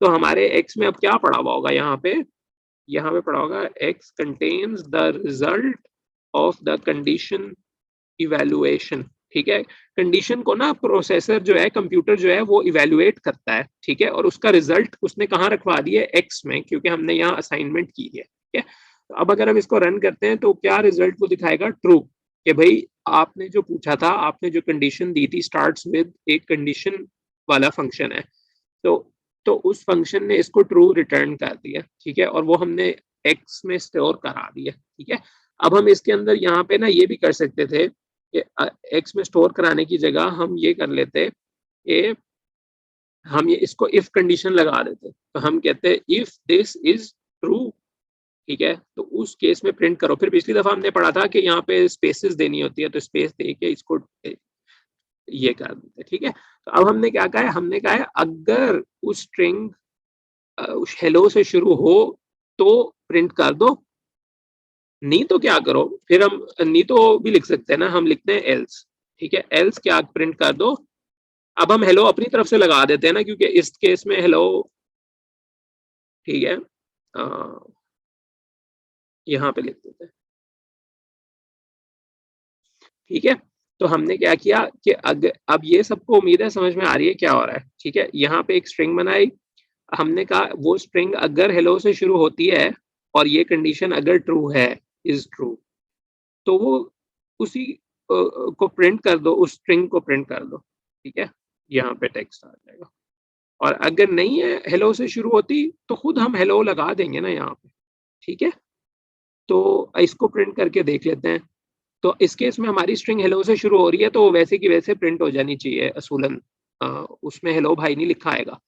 तो हमारे एक्स में अब क्या पड़ा हुआ होगा, यहाँ पे पड़ा होगा x contains the result of the condition evaluation, ठीक है। कंडीशन को ना प्रोसेसर जो है, कंप्यूटर जो है वो इवेलुएट करता है, ठीक है, और उसका रिजल्ट उसने कहाँ रखवा दिया है, एक्स में, क्योंकि हमने यहाँ असाइनमेंट की है, ठीक है। तो अब अगर हम इसको रन करते हैं तो क्या रिजल्ट वो दिखाएगा, ट्रू, कि भाई आपने जो पूछा था, आपने जो कंडीशन दी थी, स्टार्ट्स विद एक कंडीशन वाला फंक्शन है, तो उस फंक्शन ने इसको ट्रू रिटर्न कर दिया, ठीक है, और वो हमने एक्स में स्टोर करा दिया, ठीक है। अब हम इसके अंदर यहाँ पे ना ये भी कर सकते थे कि एक्स में स्टोर कराने की जगह हम ये कर लेते कि हम ये इसको इफ कंडीशन लगा देते, तो हम कहते हैं इफ दिस इज ट्रू, ठीक है, तो उस केस में प्रिंट करो। फिर पिछली दफा हमने पढ़ा था कि यहाँ पे स्पेसेस देनी होती है, तो स्पेस दे के इसको ये कर देते, ठीक है। तो अब हमने क्या कहा है, हमने कहा है अगर उस स्ट्रिंग हेलो से शुरू हो तो प्रिंट कर दो, नहीं तो क्या करो, फिर हम नहीं तो भी लिख सकते हैं ना, हम लिखते हैं एल्स, ठीक है, एल्स क्या प्रिंट कर दो। अब हम हेलो अपनी तरफ से लगा देते हैं ना, क्योंकि इस केस में हेलो, ठीक है, यहाँ पे लिख देते हैं, ठीक है। तो हमने क्या किया कि अब ये सबको उम्मीद है समझ में आ रही है क्या हो रहा है, ठीक है। यहाँ पे एक स्ट्रिंग बनाई, हमने कहा वो स्ट्रिंग अगर हेलो से शुरू होती है और ये कंडीशन अगर ट्रू है, इज ट्रू, तो वो उसी को प्रिंट कर दो, उस स्ट्रिंग को प्रिंट कर दो, ठीक है, यहाँ पे टेक्स्ट आ जाएगा। और अगर नहीं है हेलो से शुरू होती तो खुद हम हेलो लगा देंगे ना यहाँ पे, ठीक है। तो इसको प्रिंट करके देख लेते हैं। तो इस केस में हमारी स्ट्रिंग हेलो से शुरू हो रही है, तो वैसे की वैसे प्रिंट हो जानी चाहिए असूलन, उसमें हेलो भाई नहीं लिखा आएगा।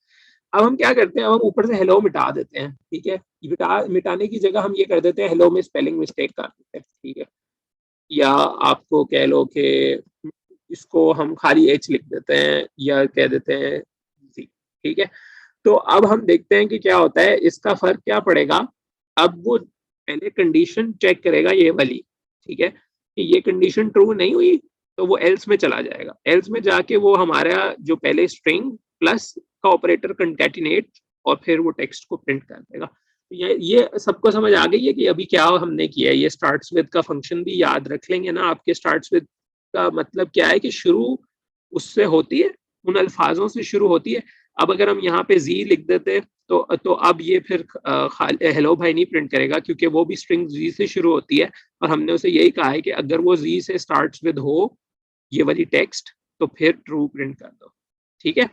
अब हम क्या करते हैं, अब हम ऊपर से हेलो मिटा देते हैं, ठीक है। मिटाने की जगह हम ये कर देते हैं हेलो में स्पेलिंग मिस्टेक कर देते हैं, ठीक है, या आपको कह लो कि इसको हम खाली एच लिख देते हैं या कह देते हैं जी, ठीक है। तो अब हम देखते हैं कि क्या होता है, इसका फर्क क्या पड़ेगा। अब वो पहले कंडीशन चेक करेगा ये वाली, ठीक है, कि ये कंडीशन ट्रू नहीं हुई तो वो एल्स में चला जाएगा, एल्स में जाके वो हमारा जो पहले स्ट्रिंग प्लस का ऑपरेटर कंकैटिनेट और फिर वो टेक्स्ट को प्रिंट कर देगा। ये सबको समझ आ गई है कि अभी क्या हमने किया है। ये स्टार्ट्स विद का फंक्शन भी याद रख लेंगे ना आपके, स्टार्ट्स विद का मतलब क्या है कि शुरू उससे होती है, उन अल्फाजों से शुरू होती है। अब अगर हम यहाँ पे जी लिख देते तो अब ये फिर हेलो भाई नहीं प्रिंट करेगा, क्योंकि वो भी स्ट्रिंग जी से शुरू होती है, और हमने उसे यही कहा है कि अगर वो जी से स्टार्ट्स विद हो ये वाली टेक्स्ट तो फिर ट्रू प्रिंट कर दो, ठीक है।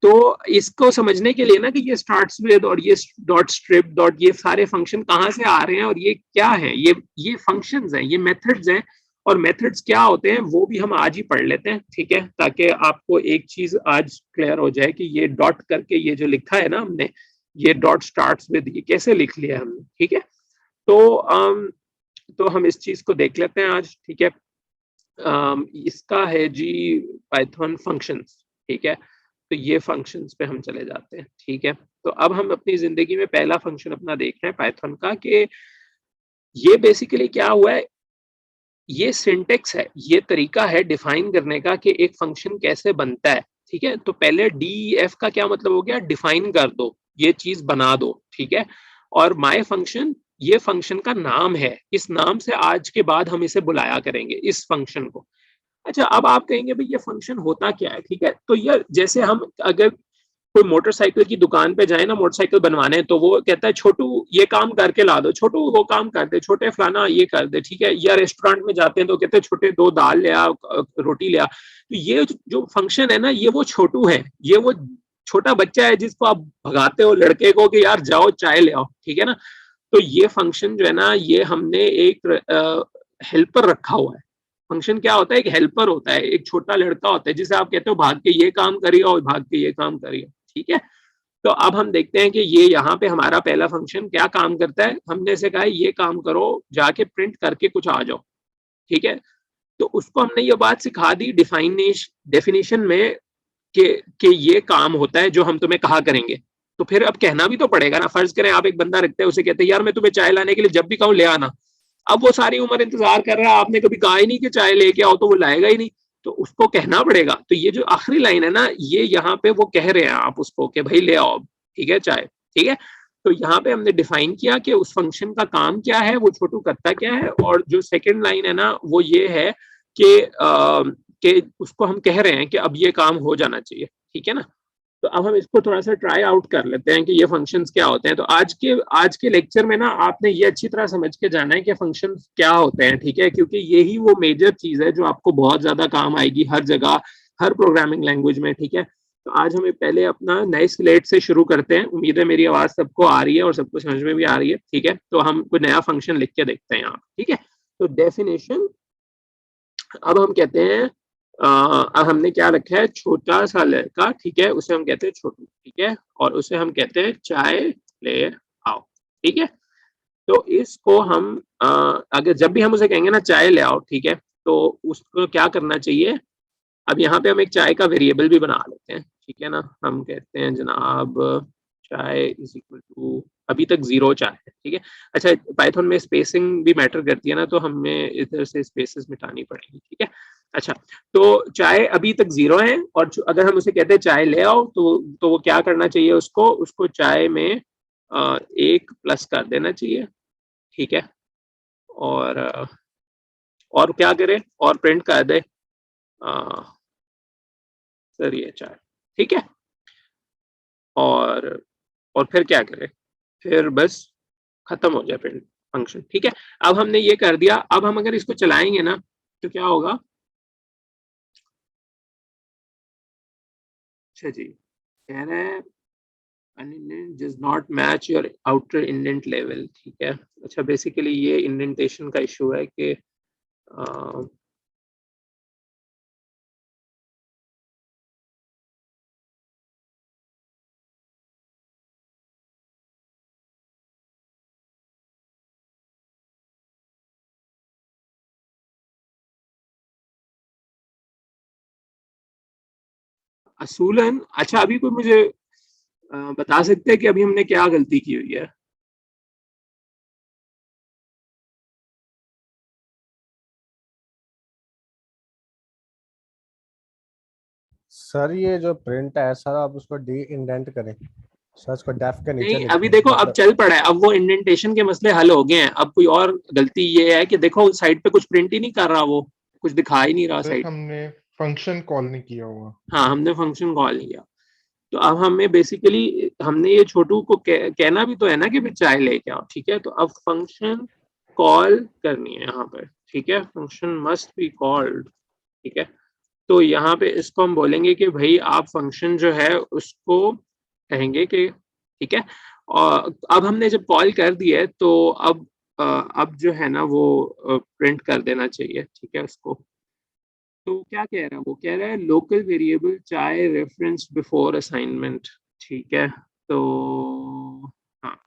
तो इसको समझने के लिए ना कि ये स्टार्ट्स विद और ये डॉट स्ट्रिप डॉट ये सारे फंक्शन कहाँ से आ रहे हैं और ये क्या है, ये फंक्शंस हैं, ये मेथड्स हैं, और मेथड्स क्या होते हैं वो भी हम आज ही पढ़ लेते हैं, ठीक है, ताकि आपको एक चीज आज क्लियर हो जाए कि ये डॉट करके ये जो लिखा है ना हमने, ये डॉट स्टार्ट्स विद, ये कैसे लिख लिया हमने, ठीक है। तो हम इस चीज को देख लेते हैं आज, ठीक है। इसका है जी पाइथन फंक्शंस, ठीक है। तो ये फंक्शंस पे हम चले जाते हैं, ठीक है। तो अब हम अपनी जिंदगी में पहला फंक्शन अपना देख रहे हैं पाइथन का, कि ये बेसिकली क्या हुआ है, ये सिंटेक्स है, ये तरीका है डिफाइन करने का कि एक फंक्शन कैसे बनता है, ठीक है। तो पहले DEF का क्या मतलब हो गया, डिफाइन कर दो, ये चीज बना दो, ठीक है। और माय फंक्शन ये फंक्शन का नाम है, इस नाम से आज के बाद हम इसे बुलाया करेंगे, इस फंक्शन को। अच्छा, अब आप कहेंगे भाई ये फंक्शन होता क्या है, ठीक है। तो ये जैसे हम अगर कोई मोटरसाइकिल की दुकान पे जाए ना मोटरसाइकिल बनवाने, तो वो कहता है छोटू ये काम करके ला दो, छोटू वो काम कर दे, छोटे फलाना ये कर दे, ठीक है। या रेस्टोरेंट में जाते हैं तो कहते हैं छोटे 2 दाल ले आ, रोटी ले आ। तो ये जो फंक्शन है ना, ये वो छोटू है, ये वो छोटा बच्चा है जिसको आप भगाते हो लड़के को कि यार जाओ चाय ले आओ, ठीक है ना। तो ये फंक्शन जो है ना, ये हमने एक हेल्पर रखा हुआ है। फंक्शन क्या होता है, एक हेल्पर होता है, एक छोटा लड़का होता है जिसे आप कहते हो भाग के ये काम करिए और भाग के ये काम करिए, ठीक है। तो अब हम देखते हैं कि ये यहाँ पे हमारा पहला फंक्शन क्या काम करता है। हमने से कहा है ये काम करो, जाके प्रिंट करके कुछ आ जाओ, ठीक है। तो उसको हमने ये बात सिखा दी डेफिनेशन में कि ये काम होता है जो हम तुम्हें कहा करेंगे। तो फिर अब कहना भी तो पड़ेगा ना। फर्ज करें आप एक बंदा रखते हैं, उसे कहते हैं यार मैं तुम्हें चाय लाने के लिए जब भी कहूँ ले आना। अब वो सारी उम्र इंतजार कर रहा है, आपने कभी कहा ही नहीं कि चाय लेके आओ, तो वो लाएगा ही नहीं, तो उसको कहना पड़ेगा। तो ये जो आखिरी लाइन है ना, ये यहाँ पे वो कह रहे हैं आप उसको कि भाई ले आओ, ठीक है, चाय, ठीक है। तो यहाँ पे हमने डिफाइन किया कि उस फंक्शन का काम क्या है, वो छोटू करता क्या है। और जो सेकंड लाइन है ना, वो ये है कि कि उसको हम कह रहे हैं कि अब ये काम हो जाना चाहिए, ठीक है ना। तो अब हम इसको थोड़ा सा ट्राई आउट कर लेते हैं कि ये फंक्शंस क्या होते हैं। तो आज के लेक्चर में ना आपने ये अच्छी तरह समझ के जाना है कि फंक्शंस क्या होते हैं, ठीक है, क्योंकि यही वो मेजर चीज है जो आपको बहुत ज्यादा काम आएगी हर जगह, हर प्रोग्रामिंग लैंग्वेज में, ठीक है। तो आज हमें पहले अपना नए स्लेट से शुरू करते हैं। उम्मीद है मेरी आवाज सबको आ रही है और सबको समझ में भी आ रही है, ठीक है। तो हम कोई नया फंक्शन लिख के देखते हैं यहाँ, ठीक है। तो डेफिनेशन, अब हम कहते हैं अब हमने क्या रखा है, छोटा सा लड़का, ठीक है, उसे हम कहते हैं छोटू, ठीक है, और उसे हम कहते हैं चाय ले आओ, ठीक है। तो इसको हम अगर जब भी हम उसे कहेंगे ना चाय ले आओ, ठीक है, तो उसको क्या करना चाहिए, अब यहाँ पे हम एक चाय का वेरिएबल भी बना लेते हैं, ठीक है ना। हम कहते हैं जनाब चाय इज इक्वल टू, अभी तक 0 चाय है, ठीक है। अच्छा, पाइथन में स्पेसिंग भी मैटर करती है ना, तो हमें इधर से स्पेसेस मिटानी पड़ेगी, ठीक है। अच्छा, तो चाय अभी तक 0 है, और अगर हम उसे कहते हैं चाय ले आओ, तो वो क्या करना चाहिए, उसको चाय में 1 प्लस कर देना चाहिए, ठीक है। और और क्या करे, और प्रिंट कर दे सर ये चाय, ठीक है। और और फिर क्या करे, फिर बस खत्म हो जाए प्रिंट फंक्शन, ठीक है। अब हमने ये कर दिया, अब हम अगर इसको चलाएंगे ना तो क्या होगा, अच्छा जी, कह रहे हैं an indent does not match your outer indent level, ठीक है। अच्छा, बेसिकली ये इंडेंटेशन का इशू है कि असूलन, अच्छा अभी कोई मुझे बता सकते हैं कि अभी हमने क्या गलती की हुई है। सर ये जो प्रिंट है सर, आप उसको डी इंडेंट करें सर, उसको डेफ के नीचे नहीं, लिख अभी दें, देखो अब मतलब चल पड़ा है, अब वो इंडेंटेशन के मसले हल हो गए हैं। अब कोई और गलती ये है कि देखो साइड पे कुछ प्रिंट ही नहीं कर रहा, वो कुछ दिखा ही नहीं रहा सर साइड। हमने फंक्शन कॉल नहीं किया हुआ। हाँ, हमने फंक्शन कॉल किया। तो अब हमें बेसिकली हमने ये छोटू को कहना भी तो है ना कि भाई चाय लेके आओ, ठीक है। तो अब फंक्शन कॉल करनी है यहाँ पर, ठीक है। फंक्शन मस्ट बी कॉल्ड, ठीक है। तो यहाँ पे इसको हम बोलेंगे कि भाई आप फंक्शन जो है उसको कहेंगे कि, ठीक है। और अब हमने जब कॉल कर दिया है तो अब जो है ना वो प्रिंट कर देना चाहिए, ठीक है उसको। तो क्या कह रहा है, वो कह रहा है लोकल वेरिएबल चाय रेफरेंस बिफोर असाइनमेंट, ठीक है। तो हाँ,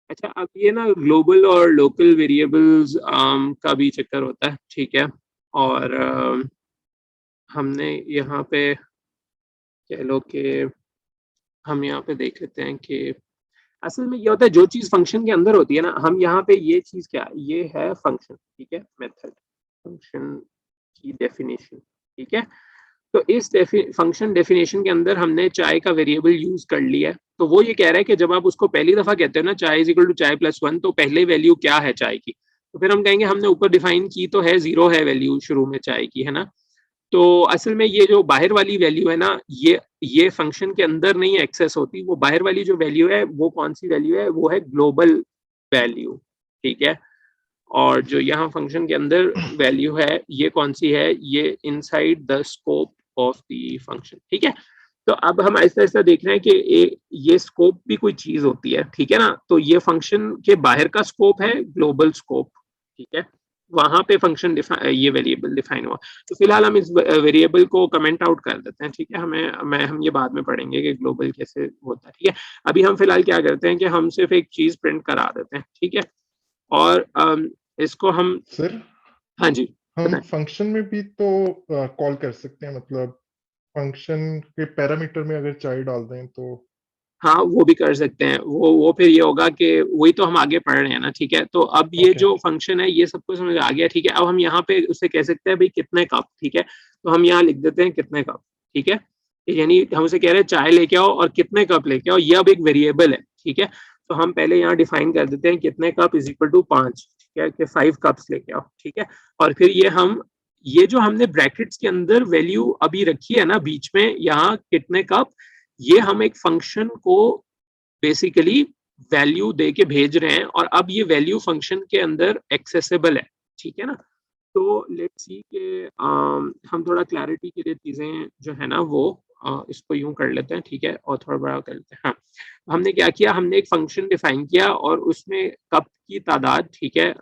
अच्छा, अब ये ना ग्लोबल और लोकल वेरिएबल्स का भी चक्कर होता है, ठीक है। और हमने यहाँ पे कह लो कि हम यहाँ पे देख लेते हैं कि असल में ये होता है जो चीज फंक्शन के अंदर होती है ना, हम यहाँ पे ये चीज क्या, ये है फंक्शन, ठीक है, मेथड फंक्शन की डेफिनेशन, ठीक है। तो इस फंक्शन डेफिनेशन के अंदर हमने चाय का वेरिएबल यूज कर लिया है। तो वो ये कह रहा है कि जब आप उसको पहली दफा कहते हो ना चाय इज इक्वल टू चाय प्लस 1, तो पहले वैल्यू क्या है चाय की, तो फिर हम कहेंगे हमने ऊपर डिफाइन की तो है 0 है वैल्यू शुरू में चाय की, है ना। तो असल में ये जो बाहर वाली वैल्यू है ना, ये फंक्शन के अंदर नहीं एक्सेस होती। वो बाहर वाली जो वैल्यू है वो कौन सी वैल्यू है, वो है ग्लोबल वैल्यू, ठीक है। और जो यहाँ फंक्शन के अंदर वैल्यू है ये कौन सी है, ये inside the scope of the function, ठीक है। तो अब हम ऐसा ऐसा देख रहे हैं कि ये स्कोप भी कोई चीज होती है, ठीक है ना। तो ये फंक्शन के बाहर का स्कोप है ग्लोबल स्कोप, ठीक है। वहां पे फंक्शन ये वेरिएबल डिफाइन हुआ। तो फिलहाल हम इस वेरिएबल को कमेंट आउट कर देते हैं, ठीक है। हम ये बाद में पढ़ेंगे कि ग्लोबल कैसे होता है, ठीक है। अभी हम फिलहाल क्या करते हैं कि हम सिर्फ एक चीज प्रिंट करा देते हैं, ठीक है। और इसको हम, सर हाँ जी हम बताएं। फंक्शन में भी तो कॉल कर सकते हैं, मतलब फंक्शन के पैरामीटर में अगर चाय डाल दें तो। हाँ, वो भी कर सकते हैं। वो फिर ये होगा कि वही तो हम आगे पढ़ रहे हैं ना, ठीक है। तो अब ये ओके जो फंक्शन है ये सबको समझ आ गया, ठीक है। अब हम यहाँ पे उसे कह सकते हैं भाई कितने कप, ठीक है। तो हम यहाँ लिख देते हैं कितने कप, ठीक है। यानी हम उसे कह रहे हैं चाय लेके आओ और कितने कप लेके आओ, ये अब एक वेरिएबल है, ठीक है। तो हम पहले यहाँ डिफाइन कर देते हैं कितने कप इज इक्वल टू 5, ठीक है, कि 5 कप्स लेके आओ, ठीक है। और फिर ये हम ये जो हमने ब्रैकेट्स के अंदर वैल्यू अभी रखी है ना बीच में, यहाँ कितने कप, ये हम एक फंक्शन को बेसिकली वैल्यू दे के भेज रहे हैं, और अब ये वैल्यू फंक्शन के अंदर एक्सेसिबल है, ठीक है ना। तो लेट्स सी कि हम थोड़ा क्लैरिटी के लिए चीजें जो है ना वो इसको यूं कर लेते हैं, ठीक है, और थोड़ा बड़ा कर लेते हैं। हाँ, हमने क्या किया, हमने एक फंक्शन डिफाइन किया और उसमें कप की तादाद, ठीक है,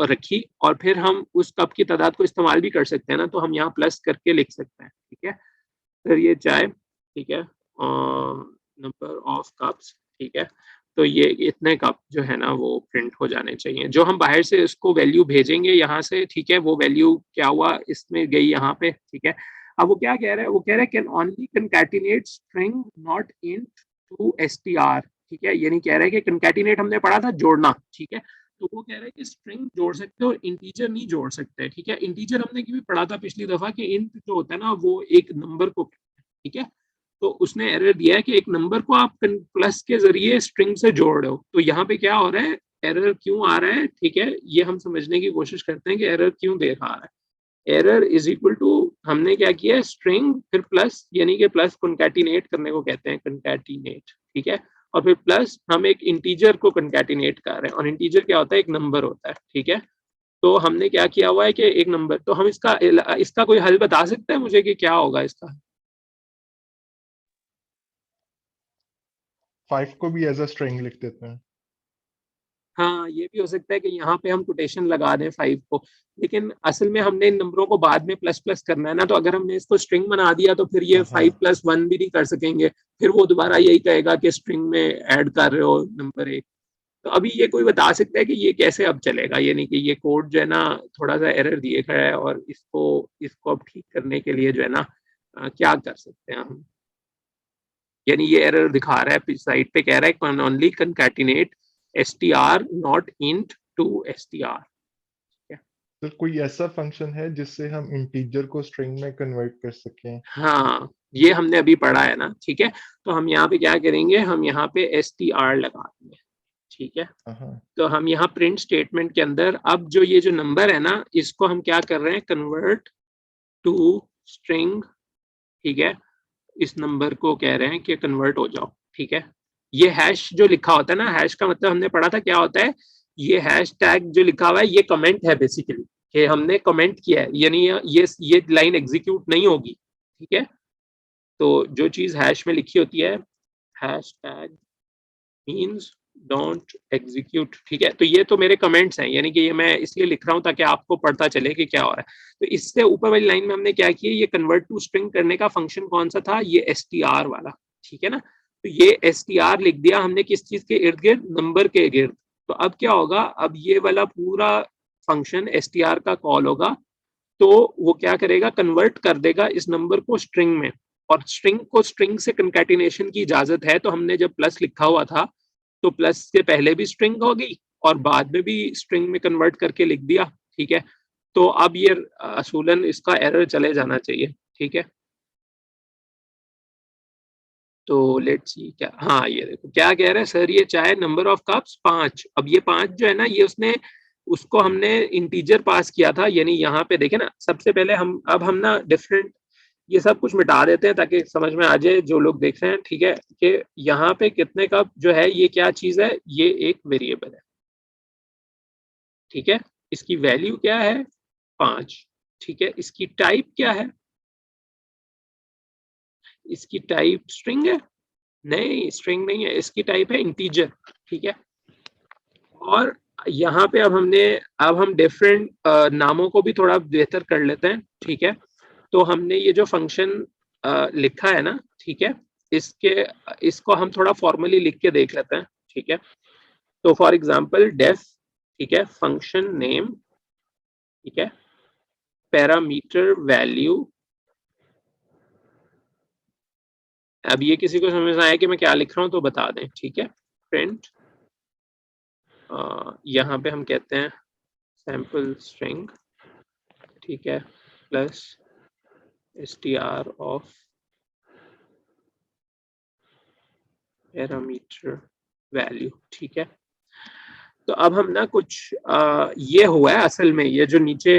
रखी, और फिर हम उस कप की तादाद को इस्तेमाल भी कर सकते हैं ना, तो हम यहाँ प्लस करके लिख सकते हैं, ठीक है। फिर ये चाय, ठीक है, नंबर ऑफ कप्स, ठीक है, तो ये इतने कप जो है ना वो प्रिंट हो जाने चाहिए, जो हम बाहर से इसको वैल्यू भेजेंगे यहाँ से, ठीक है, वो वैल्यू क्या हुआ इसमें गई यहाँ पे, ठीक है। अब वो क्या कह रहा है, वो कह रहा है can only concatenate string not int to str, ठीक है, ये नहीं कह रहा है कि कंकैटिनेट हमने पढ़ा था जोड़ना, ठीक है, तो वो कह रहा है कि स्ट्रिंग जोड़ सकते हो, इंटीजर नहीं जोड़ सकते, ठीक है। इंटीजर हमने भी पढ़ा था पिछली दफा कि इंट जो होता है ना वो एक नंबर को, ठीक है, तो उसने एरर दिया है कि एक नंबर को आप प्लस के जरिए स्ट्रिंग से जोड़ रहे हो, तो यहाँ पे क्या हो रहा है, एरर क्यों आ रहा है, ठीक है, ये हम समझने की कोशिश करते हैं कि एरर क्यों दे रहा है। एरर इज इक्वल टू, हमने क्या किया, स्ट्रिंग फिर प्लस, यानी कि प्लस कंकैटिनेट करने को कहते हैं, कंकैटिनेट, ठीक है, और फिर प्लस हम एक इंटीजर को कंकैटिनेट कर रहे हैं, और इंटीजर क्या होता है, एक नंबर होता है, ठीक है। तो हमने क्या किया हुआ है कि एक नंबर, तो हम इसका इसका कोई हल बता सकते हैं मुझे कि क्या होगा इसका? 5 को भी एज अ स्ट्रिंग लिख देते हैं। हाँ, ये भी हो सकता है कि यहाँ पे हम कोटेशन लगा दें 5 को, लेकिन असल में हमने इन नंबरों को बाद में प्लस प्लस करना है ना, तो अगर हमने इसको स्ट्रिंग बना दिया तो फिर ये 5 + 1 भी नहीं कर सकेंगे, फिर वो दोबारा यही कहेगा कि स्ट्रिंग में ऐड कर रहे हो नंबर 1। तो अभी ये कोई बता सकता है कि ये कैसे अब चलेगा, यानी कि ये कोड जो है ना थोड़ा सा एरर दिए खड़ा है, और इसको इसको अब ठीक करने के लिए जो है ना क्या कर सकते हैं हम, यानी ये एरर दिखा रहा है साइड पे, कह रहा है can only concatenate str not int to str। तो कोई ऐसा फंक्शन है जिससे हम इंटीजर को स्ट्रिंग में कन्वर्ट कर सकें? हाँ, ये हमने अभी पढ़ा है ना, ठीक है, तो हम यहाँ पे क्या करेंगे, हम यहाँ पे str लगा देंगे, ठीक है। तो हम यहाँ प्रिंट स्टेटमेंट के अंदर अब जो ये जो नंबर है ना, इसको हम क्या कर रहे हैं, कन्वर्ट टू स्ट्रिंग, ठीक है, इस नंबर को कह रहे हैं कि कन्वर्ट हो जाओ, ठीक है। ये हैश जो लिखा होता है ना, हैश का मतलब हमने पढ़ा था क्या होता है, ये हैश टैग जो लिखा हुआ है ये कमेंट है बेसिकली, कि हमने कमेंट किया है, यानी ये लाइन एग्जीक्यूट नहीं होगी, ठीक है। तो जो चीज हैश में लिखी होती है, hash tag means don't execute, ठीक है, तो ये तो मेरे कमेंट्स हैं, यानी कि ये मैं इसलिए लिख रहा हूँ ताकि आपको पता चले कि क्या हो रहा है। तो इससे ऊपर वाली लाइन में हमने क्या किया, ये कन्वर्ट टू स्ट्रिंग करने का फंक्शन कौन सा था, ये str वाला, ठीक है ना। तो ये str लिख दिया हमने किस चीज के इर्द गिर्द, नंबर के इर्द। तो अब क्या होगा, अब ये वाला पूरा फंक्शन str का कॉल होगा, तो वो क्या करेगा, कन्वर्ट कर देगा इस नंबर को स्ट्रिंग में, और स्ट्रिंग को स्ट्रिंग से कंकैटिनेशन की इजाजत है, तो हमने जब प्लस लिखा हुआ था तो प्लस के पहले भी स्ट्रिंग होगी और बाद में भी स्ट्रिंग में कन्वर्ट करके लिख दिया, ठीक है। तो अब ये असूलन इसका एरर चले जाना चाहिए, ठीक है। तो लेट्स सी क्या, हाँ ये देखो क्या कह रहा है सर, ये चाहे नंबर ऑफ कप्स 5, अब ये 5 जो है ना, ये उसने उसको हमने इंटीजर पास किया था, यानी यहाँ पे देखे ना, सबसे पहले हम अब हम ना डिफरेंट ये सब कुछ मिटा देते हैं ताकि समझ में आ जाए जो लोग देख रहे हैं, ठीक है, कि यहाँ पे कितने कप जो है ये क्या चीज है, ये एक वेरिएबल है, ठीक है, इसकी वैल्यू क्या है 5, ठीक है, इसकी टाइप क्या है, इसकी टाइप स्ट्रिंग है, नहीं स्ट्रिंग नहीं है, इसकी टाइप है इंटीजर, ठीक है। और यहाँ पे अब हम डिफरेंट नामों को भी थोड़ा बेहतर कर लेते हैं, ठीक है। तो हमने ये जो फंक्शन लिखा है ना, ठीक है, इसको हम थोड़ा फॉर्मली लिख के देख लेते हैं, ठीक है। तो फॉर एग्जांपल डेफ, ठीक है, फंक्शन नेम, ठीक है, पैरामीटर वैल्यू, अब ये किसी को समझ आया कि मैं क्या लिख रहा हूँ तो बता दें, ठीक है। प्रिंट यहाँ पे हम कहते हैं सैम्पल स्ट्रिंग, ठीक है, plus str of parameter value, ठीक है। तो अब हम ना कुछ ये हुआ है असल में, ये जो नीचे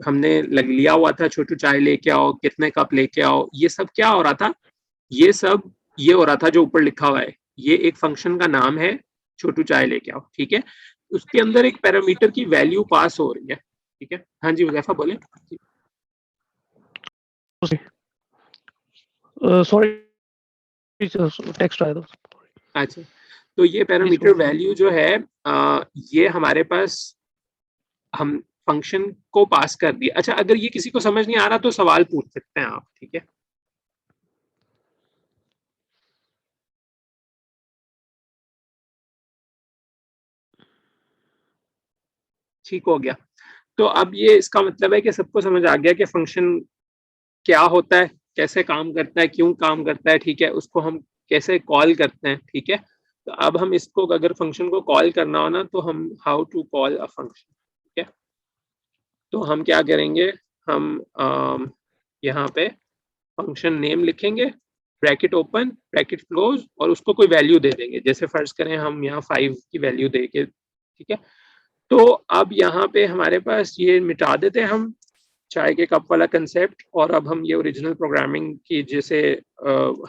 हमने लग लिया हुआ था, छोटू चाय लेके आओ, कितने कप लेके आओ, ये सब क्या हो रहा था, ये सब ये हो रहा था जो ऊपर लिखा हुआ है, ये एक फंक्शन का नाम है, छोटू चाय लेके आओ, ठीक है। उसके अंदर एक पैरामीटर की वैल्यू पास हो रही है, ठीक है। हाँ जी हुज़ैफा बोले। सॉरी, टेक्स्ट आया था। अच्छा, तो ये पैरामीटर वैल्यू जो है ये हमारे पास हम फंक्शन को पास कर दिया। अच्छा, अगर ये किसी को समझ नहीं आ रहा तो सवाल पूछ सकते हैं आप, ठीक है। ठीक हो गया। तो अब ये इसका मतलब है कि सबको समझ आ गया कि फंक्शन क्या होता है, कैसे काम करता है, क्यों काम करता है, ठीक है, उसको हम कैसे कॉल करते हैं, ठीक है। तो अब हम इसको अगर फंक्शन को कॉल करना हो ना, तो हम how to call a function, ठीक है। तो हम क्या करेंगे, हम यहाँ पे फंक्शन नेम लिखेंगे, ब्रैकेट ओपन ब्रैकेट क्लोज, और उसको कोई वैल्यू दे देंगे, जैसे फर्ज करें हम यहाँ 5 की वैल्यू दे के, ठीक है। तो अब यहाँ पे हमारे पास ये मिटा देते हैं हम चाय के कप वाला कंसेप्ट, और अब हम ये ओरिजिनल प्रोग्रामिंग की जैसे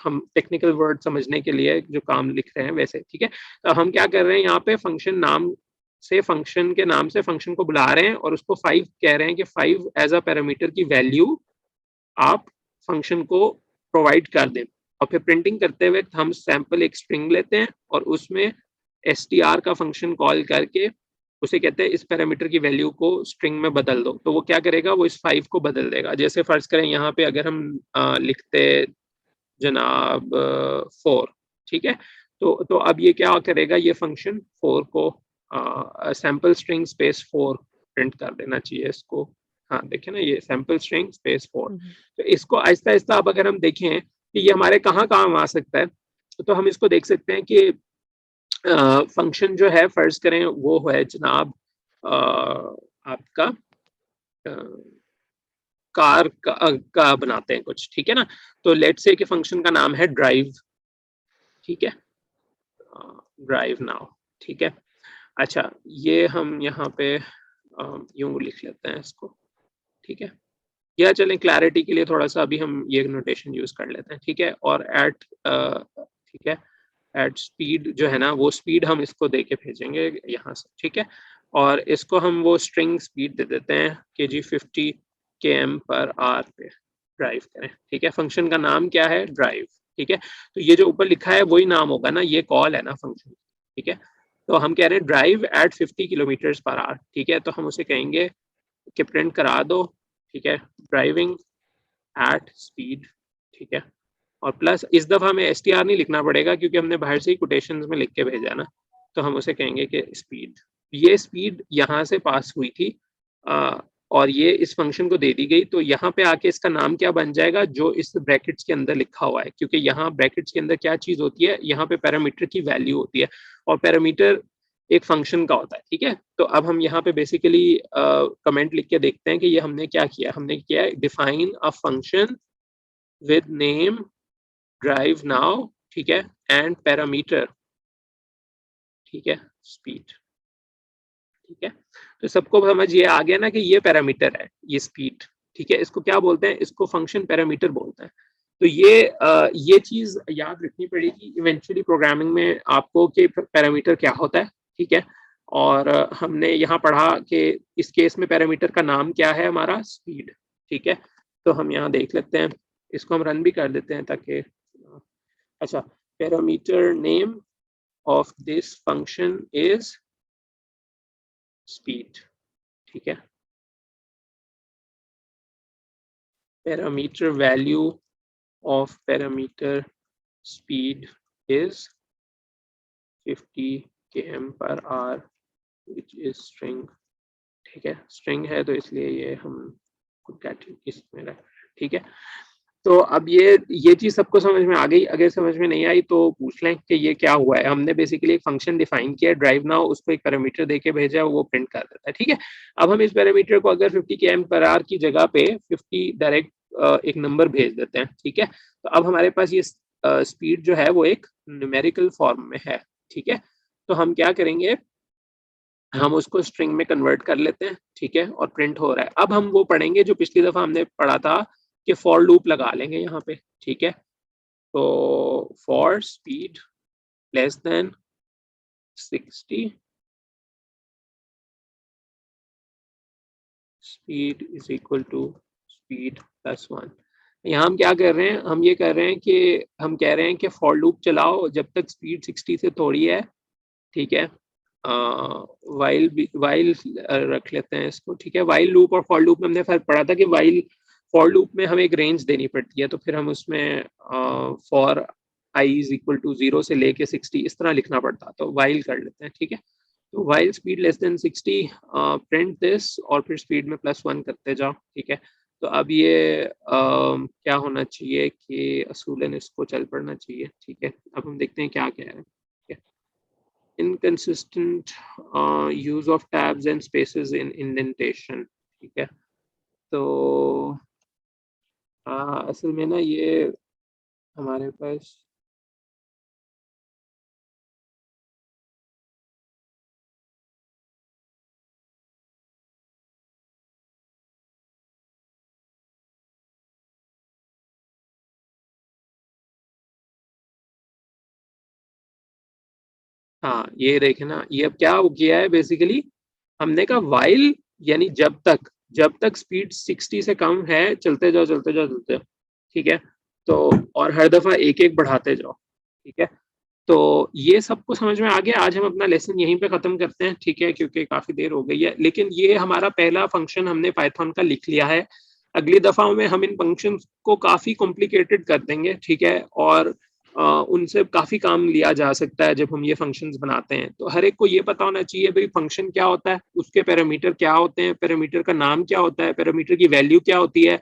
हम टेक्निकल वर्ड समझने के लिए जो काम लिख रहे हैं वैसे, ठीक है। तो हम क्या कर रहे हैं, यहाँ पे फंक्शन नाम से, फंक्शन के नाम से फंक्शन को बुला रहे हैं और उसको 5 कह रहे हैं कि 5 एज अ पैरामीटर की वैल्यू आप फंक्शन को प्रोवाइड कर दें। और फिर प्रिंटिंग करते हुए हम सैंपल एक स्ट्रिंग लेते हैं और उसमें str का फंक्शन कॉल करके उसे कहते हैं इस पैरामीटर की वैल्यू को स्ट्रिंग में बदल दो। तो वो क्या करेगा, वो इस 5 को बदल देगा। जैसे फर्ज करें यहाँ पे अगर हम लिखते जनाब 4, ठीक है। तो अब ये क्या करेगा, ये फंक्शन 4 को सैंपल स्ट्रिंग स्पेस 4 प्रिंट कर देना चाहिए इसको। हाँ देखें ना, ये सैंपल स्ट्रिंग स्पेस 4। तो इसको आहिस्ता आहिस्ता अब अगर हम देखें कि ये हमारे कहाँ काम आ सकता है, तो हम इसको देख सकते हैं कि फंक्शन जो है फर्ज करें वो है जनाब आपका कार का बनाते हैं कुछ, ठीक है ना। तो लेट्स से कि फंक्शन का नाम है ड्राइव, ठीक है, ड्राइव नाउ, ठीक है। अच्छा, ये हम यहाँ पे यूं लिख लेते हैं इसको, ठीक है। या चलें क्लैरिटी के लिए थोड़ा सा अभी हम ये नोटेशन यूज कर लेते हैं, ठीक है। और एट ठीक है, एट स्पीड जो है ना, वो स्पीड हम इसको दे के भेजेंगे यहाँ से, ठीक है। और इसको हम वो स्ट्रिंग स्पीड दे देते हैं कि जी 50 km/h पे ड्राइव करें, ठीक है। फंक्शन का नाम क्या है, ड्राइव, ठीक है। तो ये जो ऊपर लिखा है वही नाम होगा ना, ये कॉल है ना फंक्शन, ठीक है। तो हम कह रहे हैं ड्राइव एट 50 km/h, ठीक है। तो हम उसे कहेंगे कि प्रिंट करा दो, ठीक है, ड्राइविंग एट स्पीड, ठीक है। और प्लस इस दफा हमें str नहीं लिखना पड़ेगा क्योंकि हमने बाहर से ही कोटेशंस में लिख के भेजा ना। तो हम उसे कहेंगे कि स्पीड, ये स्पीड यहाँ से पास हुई थी और ये इस फंक्शन को दे दी गई। तो यहाँ पे आके इसका नाम क्या बन जाएगा, जो इस ब्रैकेट्स के अंदर लिखा हुआ है, क्योंकि यहाँ ब्रैकेट्स के अंदर क्या चीज होती है, यहाँ पे पैरामीटर की वैल्यू होती है, और पैरामीटर एक फंक्शन का होता है, ठीक है। तो अब हम यहाँ पे बेसिकली कमेंट लिख के देखते हैं कि ये हमने क्या किया, हमने किया define a function with name drive now, ठीक है, एंड पैरामीटर, ठीक है, स्पीड, ठीक है। तो सबको समझ ये आ गया ना कि ये पैरामीटर है, ये स्पीड, ठीक है। इसको क्या बोलते हैं, इसको फंक्शन पैरामीटर बोलते हैं। तो ये चीज याद रखनी पड़ेगी इवेंचुअली प्रोग्रामिंग में आपको कि पैरामीटर क्या होता है, ठीक है। और हमने यहाँ पढ़ा कि इस केस में पैरामीटर का नाम क्या है, हमारा स्पीड, ठीक है। तो हम यहाँ देख लेते हैं, इसको हम रन भी कर देते हैं ताकि, अच्छा, parameter name of this function is speed, ठीक है। Parameter value of parameter speed is 50 km/h which is string, ठीक है। स्ट्रिंग है तो इसलिए ये हम इसमें रख, ठीक है। तो अब ये चीज सबको समझ में आ गई। अगर समझ में नहीं आई तो पूछ लें कि ये क्या हुआ है। हमने बेसिकली एक फंक्शन डिफाइन किया ड्राइव नाउ, उसको एक पैरामीटर देके भेजा, वो प्रिंट कर देता है, ठीक है। अब हम इस पैरामीटर को अगर 50 km/h की जगह पे 50 डायरेक्ट एक नंबर भेज देते हैं, ठीक है। तो अब हमारे पास ये स्पीड जो है वो एक न्यूमेरिकल फॉर्म में है, ठीक है। तो हम क्या करेंगे, हम उसको स्ट्रिंग में कन्वर्ट कर लेते हैं, ठीक है, और प्रिंट हो रहा है। अब हम वो पढ़ेंगे जो पिछली दफा हमने पढ़ा था कि फॉर लूप लगा लेंगे यहाँ पे, ठीक है। तो for speed less than 60 speed is equal to speed plus 1। यहाँ हम क्या कर रहे हैं, हम ये कर रहे हैं कि हम कह रहे हैं कि फॉर लूप चलाओ जब तक स्पीड 60 से थोड़ी है, ठीक है। वाइल रख लेते हैं इसको, ठीक है। वाइल लूप और फॉर लूप में हमने फर्क पढ़ा था कि वाइल फॉर लूप में हमें एक रेंज देनी पड़ती है, तो फिर हम उसमें for I is equal to 0 से लेके 60 इस तरह लिखना पड़ता, तो वाइल कर लेते हैं, ठीक है। तो while speed less than 60 print this और फिर स्पीड में +1 करते जाओ, ठीक है। तो अब ये क्या होना चाहिए कि असूलन इसको चल पड़ना चाहिए, ठीक है। अब हम देखते हैं क्या कह रहे हैं, ठीक है। Inconsistent use of tabs and spaces in indentation, ठीक है। तो असल में ना ये हमारे पास हाँ ये देखे ना, ये अब क्या किया है बेसिकली, हमने कहा वाइल यानी जब तक स्पीड 60 से कम है चलते जाओ चलते जाओ चलते जाओ, ठीक है। तो और हर दफा एक एक बढ़ाते जाओ, ठीक है। तो ये सबको समझ में आ गया। आज हम अपना लेसन यहीं पे खत्म करते हैं, ठीक है, क्योंकि काफी देर हो गई है। लेकिन ये हमारा पहला फंक्शन हमने पाइथन का लिख लिया है। अगली दफाओं में हम इन फंक्शन को काफी कॉम्प्लिकेटेड कर देंगे, ठीक है, और उनसे काफी काम लिया जा सकता है जब हम ये फंक्शंस बनाते हैं। तो हर एक को ये पता होना चाहिए भाई फंक्शन क्या होता है, उसके पैरामीटर क्या होते हैं, पैरामीटर का नाम क्या होता है, पैरामीटर की वैल्यू क्या होती है,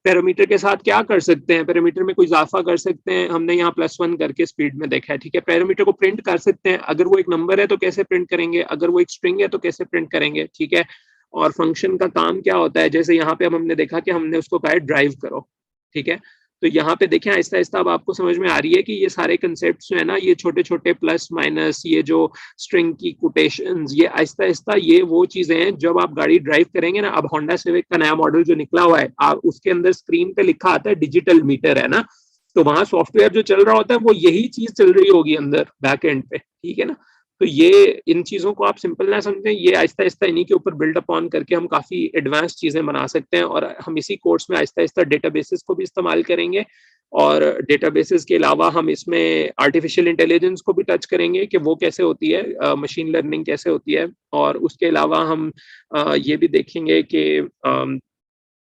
पैरामीटर के साथ क्या कर सकते हैं, पैरामीटर में कोई इजाफा कर सकते हैं, हमने यहाँ +1 करके स्पीड में देखा है, ठीक है। पैरामीटर को प्रिंट कर सकते हैं, अगर वो एक नंबर है तो कैसे प्रिंट करेंगे, अगर वो एक स्ट्रिंग है तो कैसे प्रिंट करेंगे, ठीक है। और फंक्शन का काम क्या होता है, जैसे यहाँ पे हमने देखा कि हमने उसको कहा ड्राइव करो, ठीक है। तो यहाँ पे देखें आहिस्ता आहिस्ता अब आपको समझ में आ रही है कि ये सारे कंसेप्ट जो है ना, ये छोटे छोटे प्लस माइनस, ये जो स्ट्रिंग की कोटेशंस, ये आहिस्ता आहिस्ता ये वो चीजें हैं जब आप गाड़ी ड्राइव करेंगे ना। अब होंडा सिविक का नया मॉडल जो निकला हुआ है, आप उसके अंदर स्क्रीन पे लिखा आता है डिजिटल मीटर, है ना। तो वहां सॉफ्टवेयर जो चल रहा होता है वो यही चीज चल रही होगी अंदर बैक एंड पे, ठीक है ना। तो ये इन चीजों को आप सिंपल ना समझें, ये आहिस्ता आहिस्ता इन्हीं के ऊपर बिल्डअप ऑन करके हम काफी एडवांस चीजें बना सकते हैं। और हम इसी कोर्स में आहिस्ता आहिस्ता डेटाबेसेस को भी इस्तेमाल करेंगे, और डेटाबेसेस के अलावा हम इसमें आर्टिफिशियल इंटेलिजेंस को भी टच करेंगे कि वो कैसे होती है, मशीन लर्निंग कैसे होती है। और उसके अलावा हम ये भी देखेंगे कि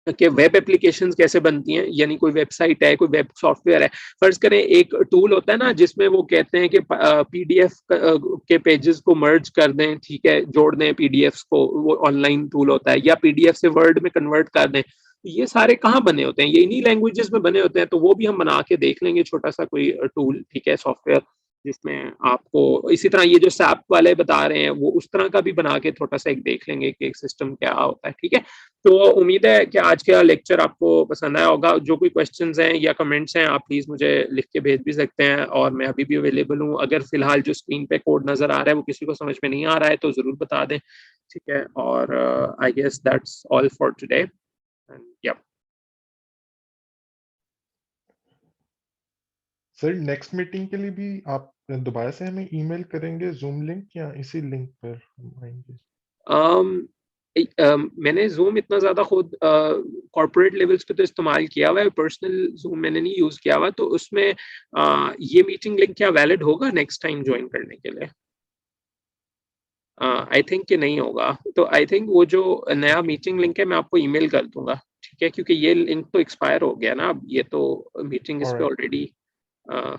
वेब एप्लीकेशंस कैसे बनती हैं, यानी कोई वेबसाइट है, कोई वेब सॉफ्टवेयर है। फर्ज करें एक टूल होता है ना जिसमें वो कहते हैं कि पीडीएफ के पेजेस को मर्ज कर दें, ठीक है, जोड़ दें पीडीएफ को, वो ऑनलाइन टूल होता है, या पीडीएफ से वर्ड में कन्वर्ट कर दें। ये सारे कहाँ बने होते हैं, ये इन्हीं लैंग्वेजेस में बने होते हैं। तो वो भी हम बना के देख लेंगे, छोटा सा कोई टूल, ठीक है, सॉफ्टवेयर, जिसमें आपको इसी तरह ये जो सैप वाले बता रहे हैं वो उस तरह का भी बना के छोटा सा एक देख लेंगे कि एक सिस्टम क्या होता है, ठीक है। तो उम्मीद है कि आज का लेक्चर आपको पसंद आया होगा। जो कोई क्वेश्चंस हैं या कमेंट्स हैं आप प्लीज मुझे लिख के भेज भी सकते हैं, और मैं अभी भी अवेलेबल हूँ। अगर फिलहाल जो स्क्रीन पे कोड नजर आ रहा है वो किसी को समझ में नहीं आ रहा है तो जरूर बता दें, ठीक है। और I guess that's all for today and या सर नेक्स्ट मीटिंग के लिए भी आप दोबारा से हमें ईमेल करेंगे जूम लिंक, या इसी लिंक पर हम आएंगे? मैंने जूम इतना ज्यादा खुद कॉर्पोरेट लेवल्स पे तो इस्तेमाल किया हुआ है, पर्सनल जूम मैंने नहीं यूज किया हुआ। तो उसमें ये मीटिंग लिंक क्या वैलिड होगा नेक्स्ट टाइम ज्वाइन करने के लिए? आई थिंक कि नहीं होगा। तो आई थिंक वो जो नया मीटिंग लिंक है मैं आपको ईमेल कर दूंगा, ठीक है, क्योंकि ये लिंक तो एक्सपायर हो गया ना, अब ये तो मीटिंग इस पे Alright. ऑलरेडी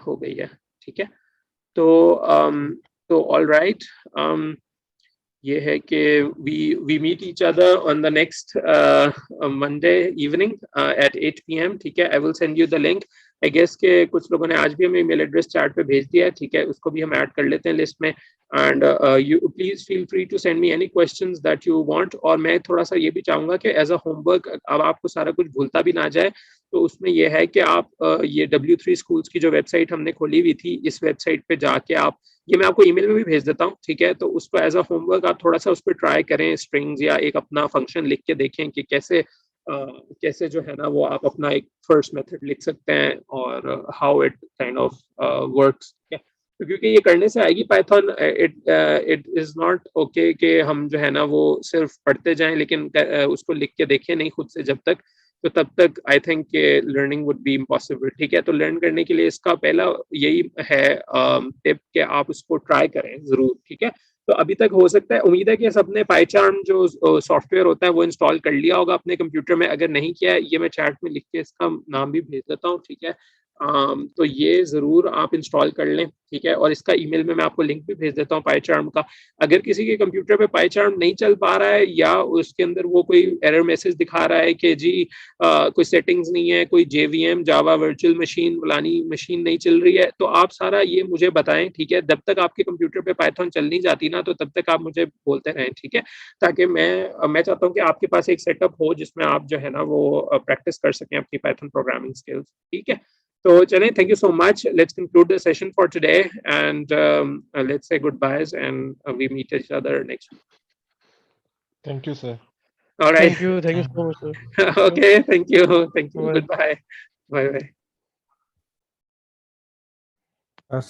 हो गई है, ठीक है। तो ऑल राइट, ये है कि we meet each other on the next Monday evening at 8 PM, ठीक है। I will send you the link. I guess के कुछ लोगों ने आज भी हमें ईमेल एड्रेस चैट पे भेज दिया है, ठीक है, उसको भी हम ऐड कर लेते हैं लिस्ट में। And you please feel free to send me any questions that you want. और मैं थोड़ा सा ये भी चाहूंगा कि एज अ होमवर्क, अब आपको सारा कुछ भूलता भी ना जाए, तो उसमें यह है कि आप ये W3 स्कूल्स की जो वेबसाइट हमने खोली हुई थी, इस वेबसाइट पे जाके आप ये मैं आपको ईमेल में भी भेज देता हूँ, ठीक है? तो उसको एज़ अ होमवर्क आप थोड़ा-सा उस पे ट्राई करें, स्ट्रिंग्स या एक अपना फंक्शन लिख के देखें कि कैसे जो है ना वो आप अपना एक फर्स्ट मेथड लिख सकते हैं और how it kind of works, ठीक है? तो क्योंकि ये करने से आएगी Python, it is not okay कि हम जो है ना वो सिर्फ पढ़ते जाएँ लेकिन उसको लिख के देखें नहीं खुद से जब तक, तो तब तक आई थिंक कि लर्निंग वुड बी इम्पॉसिबल, ठीक है? तो लर्न करने के लिए इसका पहला यही है टिप कि आप उसको ट्राई करें ज़रूर, ठीक है? तो अभी तक हो सकता है, उम्मीद है कि सबने पाइचार्म जो सॉफ्टवेयर होता है वो इंस्टॉल कर लिया होगा अपने कंप्यूटर में, अगर नहीं किया है ये मैं चैट में लिख के इसका नाम भी भेज देता हूँ, ठीक है? तो ये ज़रूर आप इंस्टॉल कर लें, ठीक है? और इसका ईमेल में मैं आपको लिंक भी भेज देता हूँ पाइचार्म का। अगर किसी के कंप्यूटर पे पाइचार्म नहीं चल पा रहा है या उसके अंदर वो कोई एरर मैसेज दिखा रहा है कि जी कोई सेटिंग्स नहीं है, कोई जेवीएम जावा वर्चुअल मशीन फलानी मशीन नहीं चल रही है, तो आप सारा ये मुझे बताएं, ठीक है? जब तक आपके कंप्यूटर पे पाइथन चल नहीं जाती ना, तो तब तक आप मुझे बोलते रहें, ठीक है? ताकि मैं चाहता हूँ कि आपके पास एक सेटअप हो जिसमें आप जो है ना वो प्रैक्टिस कर सकें अपनी पाइथन प्रोग्रामिंग स्किल्स, ठीक है? So, Chennai, thank you so much. Let's conclude the session for today, and let's say goodbyes, and we meet each other next week. Thank you, sir. All right. Thank you so much, sir. Okay, thank you. Bye. Goodbye. Bye bye. Sir